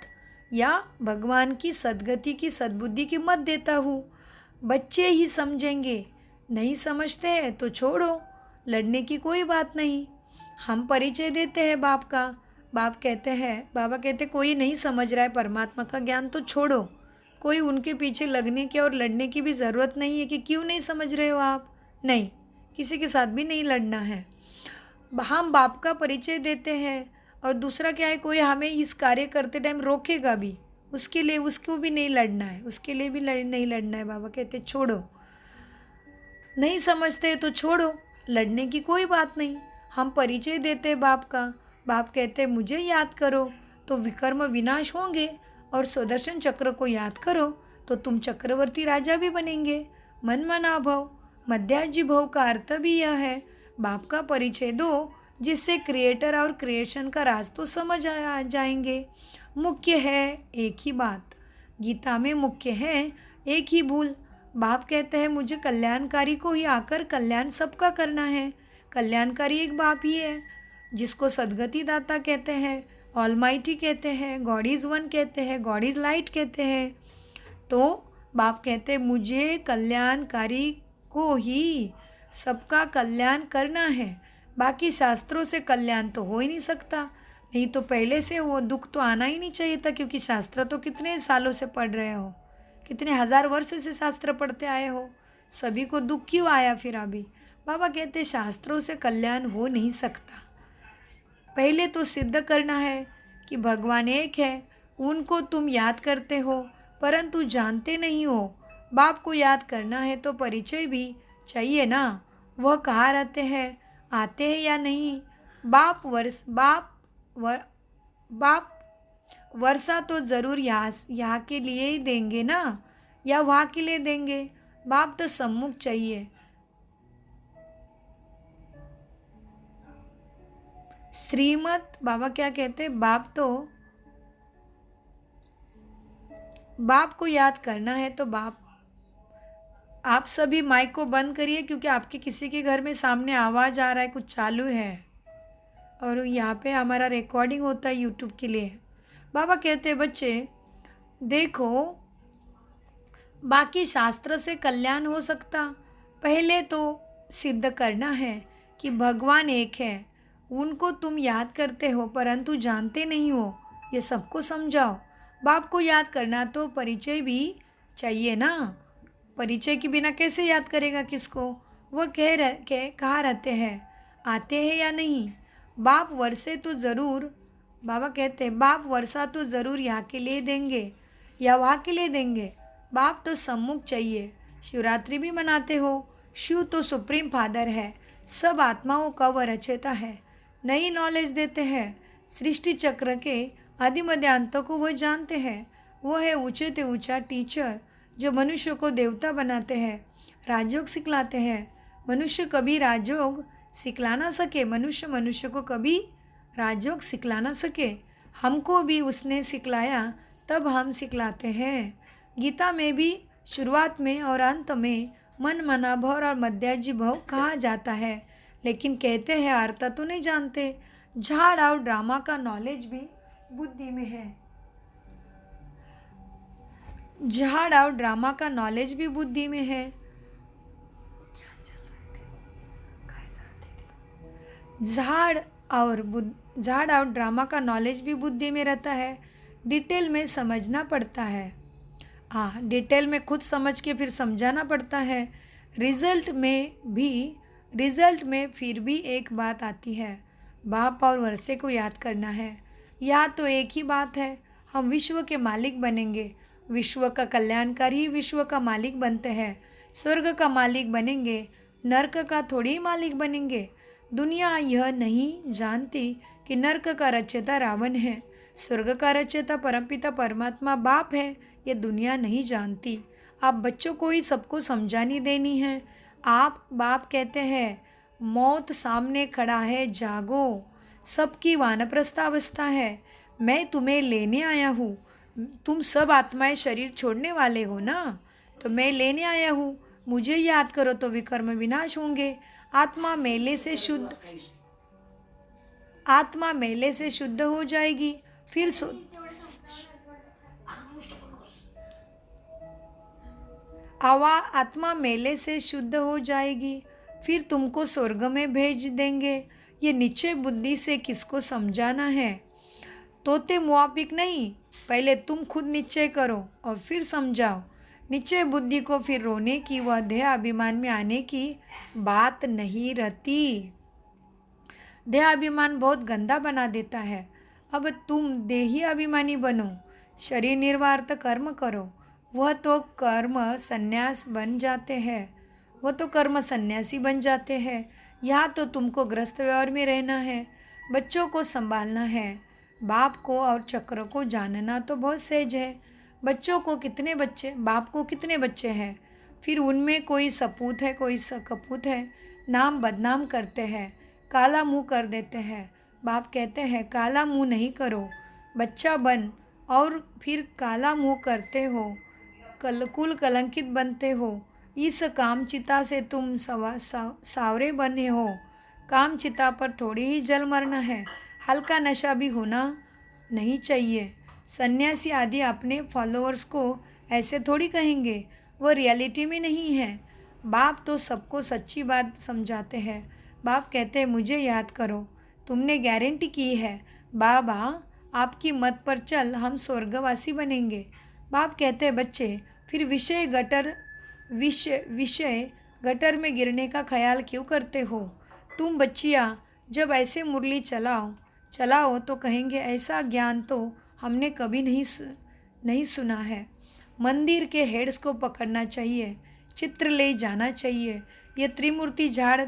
Speaker 1: या भगवान की सद्गति की सद्बुद्धि की मत देता हूँ। बच्चे ही समझेंगे, नहीं समझते हैं तो छोड़ो, लड़ने की कोई बात नहीं। हम परिचय देते हैं बाप का। बाबा कहते कोई नहीं समझ रहा है परमात्मा का ज्ञान तो छोड़ो। कोई उनके पीछे लगने की और लड़ने की भी ज़रूरत नहीं है कि क्यों नहीं समझ रहे हो आप। नहीं, किसी के साथ भी नहीं लड़ना है। हम बाप का परिचय देते हैं। और दूसरा क्या है, कोई हमें इस कार्य करते टाइम रोकेगा भी, उसके लिए उसको भी नहीं लड़ना है, उसके लिए भी नहीं लड़ना है। बाबा कहते छोड़ो, नहीं समझते तो छोड़ो, लड़ने की कोई बात नहीं। हम परिचय देते बाप का। बाप कहते मुझे याद करो तो विकर्म विनाश होंगे, और सुदर्शन चक्र को याद करो तो तुम चक्रवर्ती राजा भी बनेंगे। मन मना भव, मध्याजी भव का अर्थ भी यह है। बाप का परिचय दो, जिससे क्रिएटर और क्रिएशन का राज तो समझ आ जाएंगे। मुख्य है एक ही बात, गीता में मुख्य है एक ही भूल। बाप कहते हैं मुझे कल्याणकारी को ही आकर कल्याण सबका करना है। कल्याणकारी एक बाप ही है, जिसको सद्गति दाता कहते हैं, ऑलमाइटी कहते हैं, गॉड इज़ वन कहते हैं, गॉड इज़ लाइट कहते हैं। तो बाप कहते हैं मुझे कल्याणकारी को ही सबका कल्याण करना है, बाकी शास्त्रों से कल्याण तो हो ही नहीं सकता। नहीं तो पहले से वो दुख तो आना ही नहीं चाहिए था, क्योंकि शास्त्र तो कितने सालों से पढ़ रहे हो, कितने हजार वर्ष से शास्त्र पढ़ते आए हो, सभी को दुख क्यों आया फिर अभी। बाबा कहते शास्त्रों से कल्याण हो नहीं सकता, पहले तो सिद्ध करना है कि भगवान एक है, उनको तुम याद करते हो परंतु जानते नहीं हो। बाप को याद करना है तो परिचय भी चाहिए ना, वह कहाँ रहते हैं, आते हैं या नहीं। बाप वर्षा तो ज़रूर यहाँ के लिए ही देंगे ना, या वहाँ के लिए देंगे। बाप तो सम्मुख चाहिए। श्रीमत बाबा क्या कहते हैं, बाप को याद करना है तो बाप। आप सभी माइक को बंद करिए, क्योंकि आपके किसी के घर में सामने आवाज़ आ रहा है, कुछ चालू है, और यहाँ पे हमारा रिकॉर्डिंग होता है यूट्यूब के लिए। बाबा कहते हैं बच्चे देखो, बाकी शास्त्र से कल्याण हो सकता, पहले तो सिद्ध करना है कि भगवान एक है, उनको तुम याद करते हो परंतु जानते नहीं हो, ये सबको समझाओ। बाप को याद करना तो परिचय भी चाहिए ना, परिचय के बिना कैसे याद करेगा किसको। वह कहाँ रहते हैं, आते हैं या नहीं। बाप वर्षे तो ज़रूर, बाबा कहते हैं बाप वर्षा तो ज़रूर यहाँ के लिए देंगे या वहाँ के लिए देंगे। बाप तो सम्मुख चाहिए। शिवरात्रि भी मनाते हो, शिव तो सुप्रीम फादर है, सब आत्माओं का वह रचेता है, नई नॉलेज देते हैं, सृष्टि चक्र के आदि मध्य अंतों को वह जानते हैं। वह है ऊंचे से ऊंचा टीचर, जो मनुष्य को देवता बनाते हैं, राजयोग सिखलाते हैं। मनुष्य कभी राजयोग सिखला ना सके, मनुष्य को कभी राजयोग सिखला ना सके, हमको भी उसने सिखलाया तब हम सिखलाते हैं। गीता में भी शुरुआत में और अंत में मन मना भव और मध्याजी भव कहा जाता है, लेकिन कहते हैं अर्थ तो नहीं जानते। झाड़ और ड्रामा का नॉलेज भी बुद्धि में है, झाड़ और ड्रामा का नॉलेज भी बुद्धि में है। झाड़ और ड्रामा का नॉलेज भी बुद्धि में रहता है, डिटेल में समझना पड़ता है। हाँ, डिटेल में खुद समझ के फिर समझाना पड़ता है। रिजल्ट में फिर भी एक बात आती है, बाप और वर्षे को याद करना है। यह तो एक ही बात है, हम विश्व के मालिक बनेंगे, विश्व का कल्याणकारी विश्व का मालिक बनते हैं। स्वर्ग का मालिक बनेंगे, नरक का थोड़ी ही मालिक बनेंगे। दुनिया यह नहीं जानती कि नरक का रचयिता रावण है, स्वर्ग का रचयिता परमपिता परमात्मा बाप है, ये दुनिया नहीं जानती। आप बच्चों को ही सबको समझानी देनी है। आप बाप कहते हैं मौत सामने खड़ा है, जागो, सबकी वानप्रस्थ अवस्था है, मैं तुम्हें लेने आया हूँ। तुम सब आत्माएं शरीर छोड़ने वाले हो ना, तो मैं लेने आया हूँ, मुझे याद करो तो विकर्म विनाश होंगे। आत्मा मेले से शुद्ध हो जाएगी, फिर आत्मा मेले से शुद्ध हो जाएगी, फिर तुमको स्वर्ग में भेज देंगे। ये निश्चय बुद्धि से किसको समझाना है, तोते मुआफिक नहीं, पहले तुम खुद निश्चय करो और फिर समझाओ। निश्चय बुद्धि को फिर रोने की व देह अभिमान में आने की बात नहीं रहती। देह अभिमान बहुत गंदा बना देता है। अब तुम देही अभिमानी बनो, शरीर निर्वार्थ कर्म करो, वह तो कर्म संन्यास बन जाते हैं, वह तो कर्म सन्यासी बन जाते हैं। यहाँ तो तुमको ग्रस्त व्यवहार में रहना है, बच्चों को संभालना है। बाप को और चक्र को जानना तो बहुत सहज है। बच्चों को कितने बच्चे, बाप को कितने बच्चे हैं, फिर उनमें कोई सपूत है कोई कपूत है, नाम बदनाम करते हैं, काला मुँह कर देते हैं। बाप कहते हैं काला मुँह नहीं करो, बच्चा बन, और फिर काला मुँह करते हो, कुल कलंकित बनते हो। इस कामचिता से तुम सावरे बने हो, काम चिता पर थोड़ी ही जल मरना है, हल्का नशा भी होना नहीं चाहिए। सन्यासी आदि अपने फॉलोअर्स को ऐसे थोड़ी कहेंगे, वो रियलिटी में नहीं है। बाप तो सबको सच्ची बात समझाते हैं। बाप कहते हैं मुझे याद करो, तुमने गारंटी की है बाबा आपकी मत पर चल हम स्वर्गवासी बनेंगे। बाप कहते हैं बच्चे फिर विषय गटर में गिरने का ख्याल क्यों करते हो? तुम बच्चियाँ जब ऐसे मुरली चलाओ तो कहेंगे ऐसा ज्ञान तो हमने कभी नहीं सुना है। मंदिर के हेड्स को पकड़ना चाहिए, चित्र ले जाना चाहिए। ये त्रिमूर्ति झाड़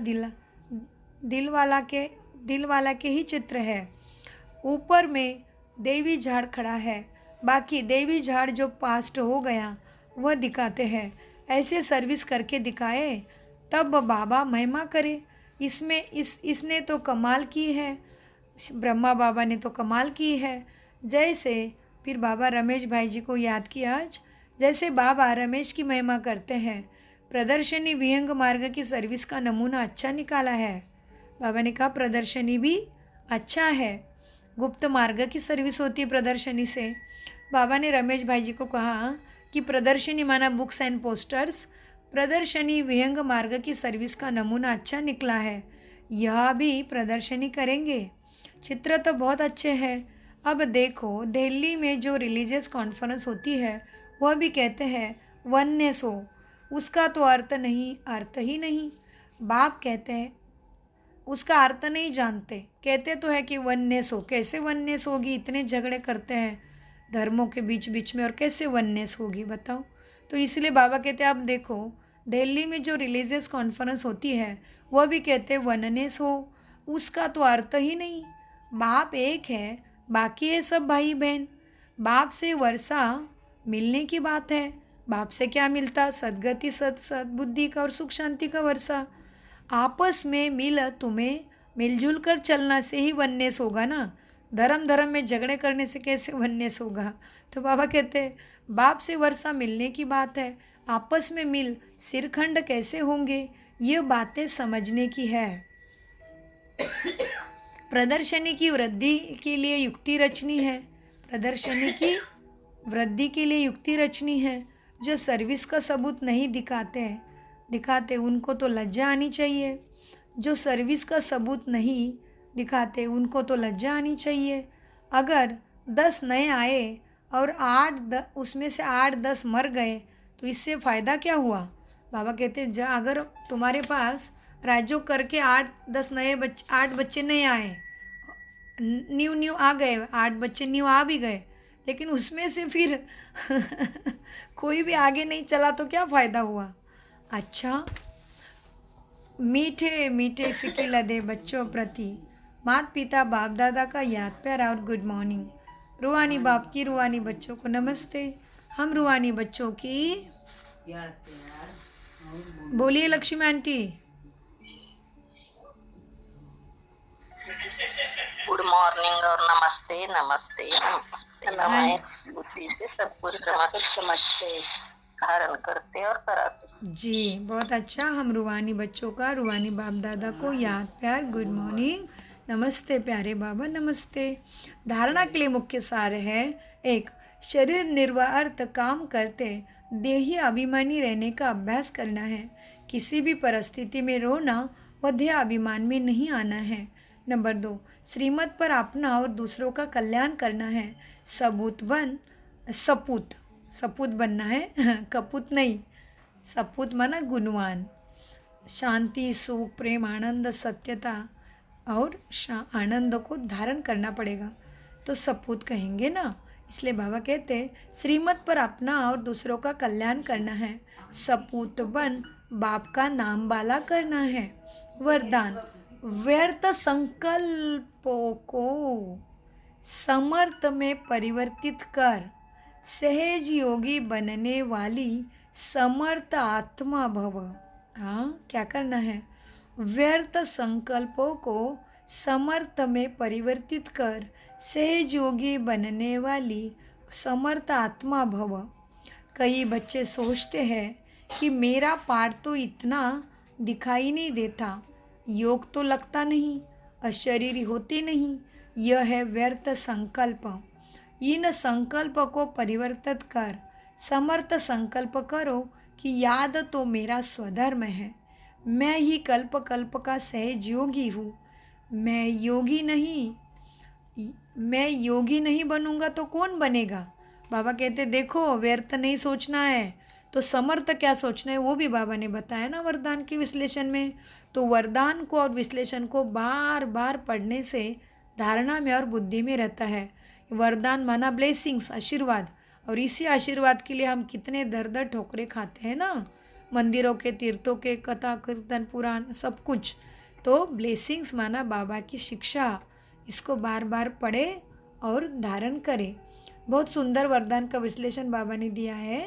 Speaker 1: दिल वाला के ही चित्र है। ऊपर में देवी झाड़ खड़ा है, बाकी देवी झाड़ जो पास्ट हो गया वह दिखाते हैं। ऐसे सर्विस करके दिखाए तब बाबा महिमा करे। इसने तो कमाल की है, ब्रह्मा बाबा ने तो कमाल की है। जैसे फिर बाबा रमेश भाई जी को याद किया आज, जैसे बाबा रमेश की महिमा करते हैं। प्रदर्शनी विहंग मार्ग की सर्विस का नमूना अच्छा निकाला है। बाबा ने कहा प्रदर्शनी भी अच्छा है, गुप्त मार्ग की सर्विस होती है प्रदर्शनी से। बाबा ने रमेश भाई जी को कहा कि प्रदर्शनी माना बुक्स एंड पोस्टर्स, प्रदर्शनी विहंग मार्ग की सर्विस का नमूना अच्छा निकला है, यह भी प्रदर्शनी करेंगे। चित्र तो बहुत अच्छे हैं। अब देखो दिल्ली में जो रिलीजियस कॉन्फ्रेंस होती है वह भी कहते हैं वननेस हो, उसका तो अर्थ ही नहीं। बाप कहते हैं उसका अर्थ नहीं जानते, कहते तो है कि वननेस हो। कैसे वननेस होगी? इतने झगड़े करते हैं धर्मों के बीच में और कैसे वननेस होगी बताओ? तो इसलिए बाबा कहते हैं आप देखो दिल्ली में जो रिलीजियस कॉन्फ्रेंस होती है वह भी कहते हैं वननेस हो, उसका तो अर्थ ही नहीं। बाप एक है, बाकी है सब भाई बहन। बाप से वर्षा मिलने की बात है। बाप से क्या मिलता? सद्गति, सद्बुद्धि का और सुख शांति का वर्षा। आपस में तुम्हें मिलजुल कर चलना से ही वननेस होगा ना। धर्म में झगड़े करने से कैसे वननेस होगा? तो बाबा कहते हैं बाप से वर्षा मिलने की बात है, आपस में मिल सिरखंड कैसे होंगे? ये बातें समझने की है। प्रदर्शनी की वृद्धि के लिए युक्ति रचनी है। प्रदर्शनी की वृद्धि के लिए युक्ति रचनी है। जो सर्विस का सबूत नहीं दिखाते उनको तो लज्जा आनी चाहिए। जो सर्विस का सबूत नहीं दिखाते उनको तो लज्जा आनी चाहिए। अगर 10 नए आए और उसमें से 8-10 मर गए तो इससे फ़ायदा क्या हुआ? बाबा कहते हैं अगर तुम्हारे पास राजो करके 8 बच्चे नहीं आए, न्यू आ गए, 8 बच्चे न्यू आ भी गए, लेकिन उसमें से फिर कोई भी आगे नहीं चला तो क्या फ़ायदा हुआ? अच्छा, मीठे मीठे सिकिला दे बच्चों प्रति माता पिता बाप दादा का याद प्यार और गुड मॉर्निंग। रूहानी बाप की रूहानी बच्चों को नमस्ते। हम रूहानी बच्चों की याद प्यार। बोलिए लक्ष्मी आंटी।
Speaker 2: गुड मॉर्निंग और नमस्ते नमस्ते नमस्ते। नमाय बुद्धि से सब कुछ समझते, धारण करते और कराते।
Speaker 1: जी बहुत अच्छा। हम रूहानी बच्चों का रूहानी बाप दादा को याद प्यार, गुड मॉर्निंग, नमस्ते प्यारे बाबा नमस्ते। धारणा के लिए मुख्य सार है 1. शरीर निर्वाह काम करते देही अभिमानी रहने का अभ्यास करना है। किसी भी परिस्थिति में रोना व देह अभिमान में नहीं आना है। नंबर 2. श्रीमत पर अपना और दूसरों का कल्याण करना है। सपूत बनना है कपूत नहीं। सपूत माना गुणवान। शांति, सुख, प्रेम, आनंद, सत्यता और आनंद को धारण करना पड़ेगा तो सपूत कहेंगे ना। इसलिए बाबा कहते हैं श्रीमत पर अपना और दूसरों का कल्याण करना है। सपूत बन बाप का नाम बाला करना है। वरदान, व्यर्थ संकल्पों को समर्थ में परिवर्तित कर सहज योगी बनने वाली समर्थ आत्मा भव। हाँ, क्या करना है? व्यर्थ संकल्पों को समर्थ में परिवर्तित कर सहज योगी बनने वाली समर्थ आत्मा भव। कई बच्चे सोचते हैं कि मेरा पाठ तो इतना दिखाई नहीं देता, योग तो लगता नहीं, अशरीरी होती नहीं, यह है व्यर्थ संकल्प। इन संकल्प को परिवर्तित कर समर्थ संकल्प करो कि याद तो मेरा स्वधर्म है, मैं ही कल्प कल्प का सहज योगी हूँ। मैं योगी नहीं बनूंगा तो कौन बनेगा। बाबा कहते देखो व्यर्थ नहीं सोचना है तो समर्थ क्या सोचना है, वो भी बाबा ने बताया ना वरदान के विश्लेषण में। तो वरदान को और विश्लेषण को बार बार पढ़ने से धारणा में और बुद्धि में रहता है। वरदान माना ब्लेसिंग्स, आशीर्वाद, और इसी आशीर्वाद के लिए हम कितने दर दर ठोकरे खाते हैं ना, मंदिरों के, तीर्थों के, कथा कीर्तन पुराण सब कुछ। तो ब्लेसिंग्स माना बाबा की शिक्षा, इसको बार बार पढ़े और धारण करें। बहुत सुंदर वरदान का विश्लेषण बाबा ने दिया है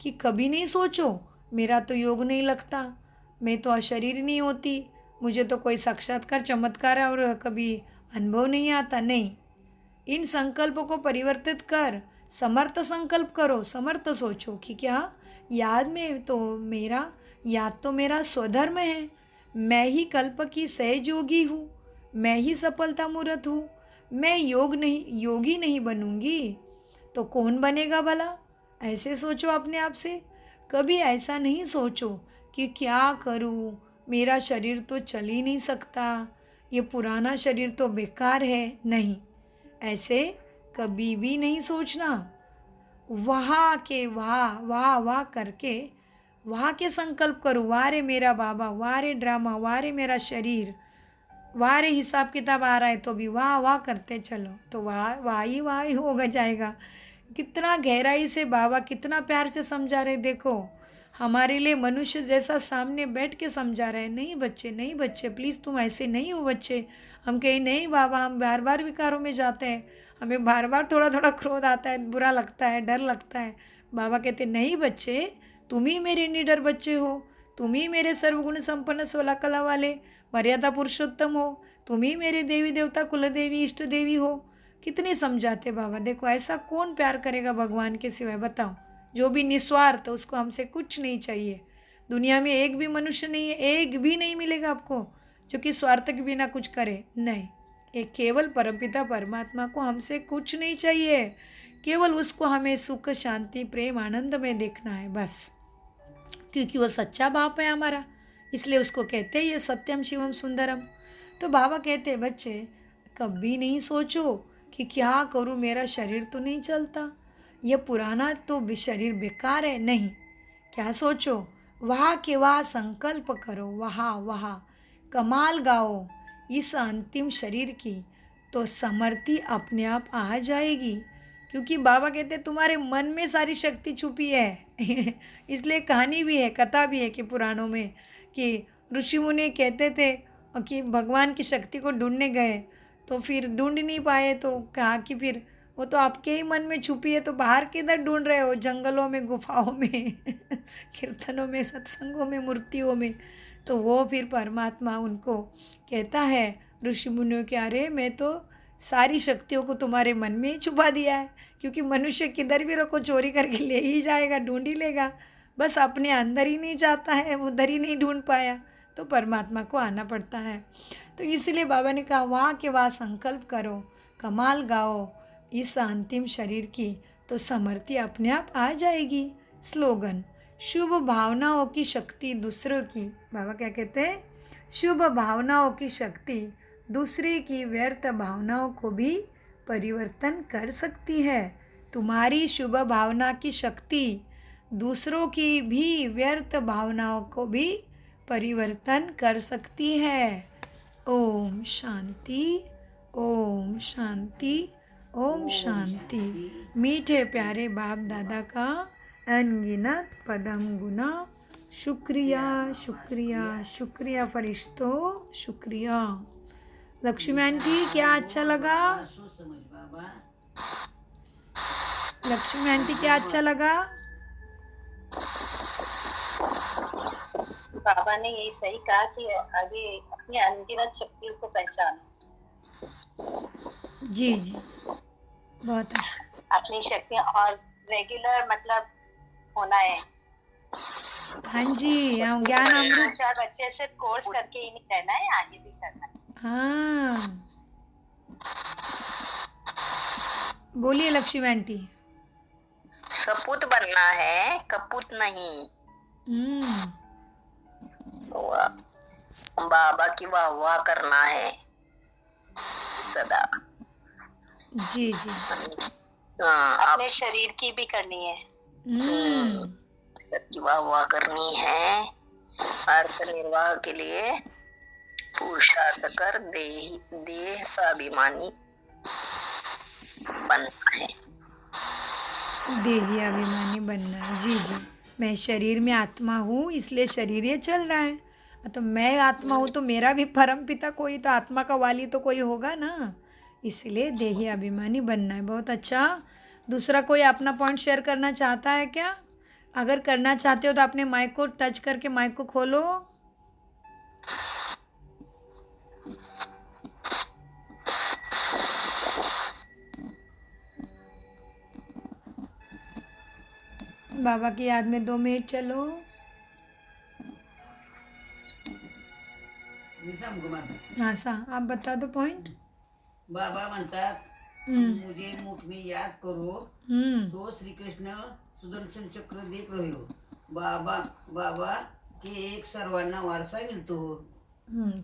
Speaker 1: कि कभी नहीं सोचो मेरा तो योग नहीं लगता, मैं तो अशरीर नहीं होती, मुझे तो कोई साक्षात्कार चमत्कार है और कभी अनुभव नहीं आता। नहीं, इन संकल्पों को परिवर्तित कर समर्थ संकल्प करो, समर्थ सोचो कि क्या याद तो मेरा स्वधर्म है, मैं ही कल्प की सहज योगी हूँ, मैं ही सफलता मूर्त हूँ। मैं योगी नहीं बनूंगी तो कौन बनेगा भला। ऐसे सोचो अपने आप से। कभी ऐसा नहीं सोचो कि क्या करूँ, मेरा शरीर तो चल ही नहीं सकता, ये पुराना शरीर तो बेकार है। नहीं, ऐसे कभी भी नहीं सोचना। वाह के वाह वाह वाह करके वाह के संकल्प करो। वाह रे मेरा बाबा, वाह रे ड्रामा, वाह रे मेरा शरीर, वाह रे हिसाब किताब आ रहा है तो भी वाह वाह करते चलो, तो वाह ही होगा जाएगा। कितना गहराई से बाबा कितना प्यार से समझा रहे। देखो हमारे लिए मनुष्य जैसा सामने बैठ के समझा रहे हैं। नहीं बच्चे प्लीज़ तुम ऐसे नहीं हो बच्चे। हम कहें नहीं बाबा, हम बार बार विकारों में जाते हैं, हमें बार बार थोड़ा थोड़ा क्रोध आता है, बुरा लगता है, डर लगता है। बाबा कहते नहीं बच्चे, तुम ही मेरे निडर बच्चे हो, तुम ही मेरे सर्वगुण संपन्न 16 कला वाले मर्यादा पुरुषोत्तम हो, तुम ही मेरे देवी देवता कुलदेवी इष्ट देवी हो। कितने समझाते बाबा। देखो ऐसा कौन प्यार करेगा भगवान के सिवाय, बताओ। जो भी निस्वार्थ, उसको हमसे कुछ नहीं चाहिए। दुनिया में एक भी मनुष्य नहीं है, एक भी नहीं मिलेगा आपको जो कि स्वार्थ के बिना कुछ करे। नहीं, एक केवल परमपिता परमात्मा को हमसे कुछ नहीं चाहिए, केवल उसको हमें सुख शांति प्रेम आनंद में देखना है बस। क्योंकि वो सच्चा बाप है हमारा, इसलिए उसको कहते हैं ये सत्यम शिवम सुंदरम। तो बाबा कहते हैं बच्चे कभी नहीं सोचो कि क्या करूँ, मेरा शरीर तो नहीं चलता, यह पुराना तो शरीर बेकार है। नहीं, क्या सोचो, वाह के वाह संकल्प करो, वाह कमाल गाओ इस अंतिम शरीर की, तो समर्थी अपने आप आ जाएगी। क्योंकि बाबा कहते तुम्हारे मन में सारी शक्ति छुपी है। इसलिए कहानी भी है, कथा भी है कि पुराणों में कि ऋषि मुनि कहते थे कि भगवान की शक्ति को ढूंढने गए तो फिर ढूंढ नहीं पाए, तो कहा कि फिर वो तो आपके ही मन में छुपी है, तो बाहर किधर ढूंढ रहे हो, जंगलों में, गुफाओं में, कीर्तनों में, सत्संगों में, मूर्तियों में। तो वो फिर परमात्मा उनको कहता है ऋषि मुनियों के, अरे मैं तो सारी शक्तियों को तुम्हारे मन में ही छुपा दिया है। क्योंकि मनुष्य किधर भी रखो चोरी करके ले ही जाएगा, ढूंढ ही लेगा, बस अपने अंदर ही नहीं जाता है, उधर ही नहीं ढूंढ पाया, तो परमात्मा को आना पड़ता है। तो इसलिए बाबा ने कहा वाह के वाह संकल्प करो, कमाल गाओ इस अंतिम शरीर की, तो समर्थी अपने आप आ जाएगी। स्लोगन, शुभ भावनाओं की शक्ति दूसरों की। बाबा क्या कहते हैं, शुभ भावनाओं की शक्ति दूसरे की व्यर्थ भावनाओं को भी परिवर्तन कर सकती है। तुम्हारी शुभ भावना की शक्ति दूसरों की भी व्यर्थ भावनाओं को भी परिवर्तन कर सकती है। ओम शांति, ओम शांति, ओम शांति। मीठे प्यारे बाप दादा का अनगिनत पदम गुना शुक्रिया शुक्रिया शुक्रिया फरिश्तों, शुक्रिया। लक्ष्मी आंटी क्या अच्छा लगा, लक्ष्मी आंटी क्या अच्छा लगा।
Speaker 2: बाबा ने यही सही कहा कि आगे अपनी अनगिनत शक्तियों को पहचानो।
Speaker 1: जी जी, बहुत अच्छा।
Speaker 2: अपनी शक्तियाँ और रेगुलर मतलब होना है,
Speaker 1: हाँ जी, हम ज्ञान अमृत।
Speaker 3: चार बच्चे सिर्फ कोर्स करके ही नहीं रहना है, आगे भी करना है।
Speaker 1: हाँ, बोलिए लक्ष्मी आंटी।
Speaker 2: सपूत बनना है, कपूत नहीं।
Speaker 1: हम्म,
Speaker 2: बाबा की वाह वाह करना है सदा।
Speaker 1: जी जी।
Speaker 2: हाँ,
Speaker 3: अपने शरीर की भी करनी है।
Speaker 1: हम्म,
Speaker 2: सबकी वाह वाह करनी है। अर्थ निर्वाह के लिए पुरुषार्थ कर देह अभिमानी बनना है।
Speaker 1: देही अभिमानी बनना है। जी जी। मैं शरीर में आत्मा हूँ, इसलिए शरीर ये चल रहा है। तो मैं आत्मा हूँ तो मेरा भी परम पिता कोई, तो आत्मा का वाली तो कोई होगा ना, इसलिए देही अभिमानी बनना है। बहुत अच्छा। दूसरा कोई अपना पॉइंट शेयर करना चाहता है क्या? अगर करना चाहते हो तो अपने माइक को टच करके माइक को खोलो। बाबा की याद में 2 मिनट चलो।
Speaker 4: मी सांगू माझं.
Speaker 1: हाँ सा, आप बता दो पॉइंट।
Speaker 4: बाबा म्हणतात मुझे मुख में याद करो तो श्री कृष्ण सुदर्शन चक्र देख रहे हो. बाबा बाबा के एक सर्वांना वारसा मिलतो.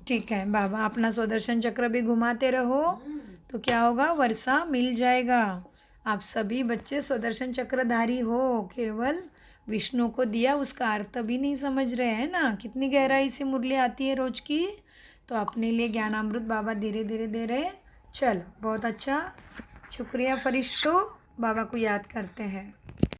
Speaker 1: ठीक है, बाबा अपना सुदर्शन चक्र भी घुमाते रहो तो क्या होगा, वर्षा मिल जाएगा। आप सभी बच्चे सुदर्शन चक्रधारी हो, केवल विष्णु को दिया उसका अर्थ भी नहीं समझ रहे हैं ना। कितनी गहराई से मुरली आती है रोज की। तो अपने लिए ज्ञानामृत बाबा धीरे धीरे दे रहे हैं। चलो बहुत अच्छा, शुक्रिया फरिश्तों, बाबा को याद करते हैं।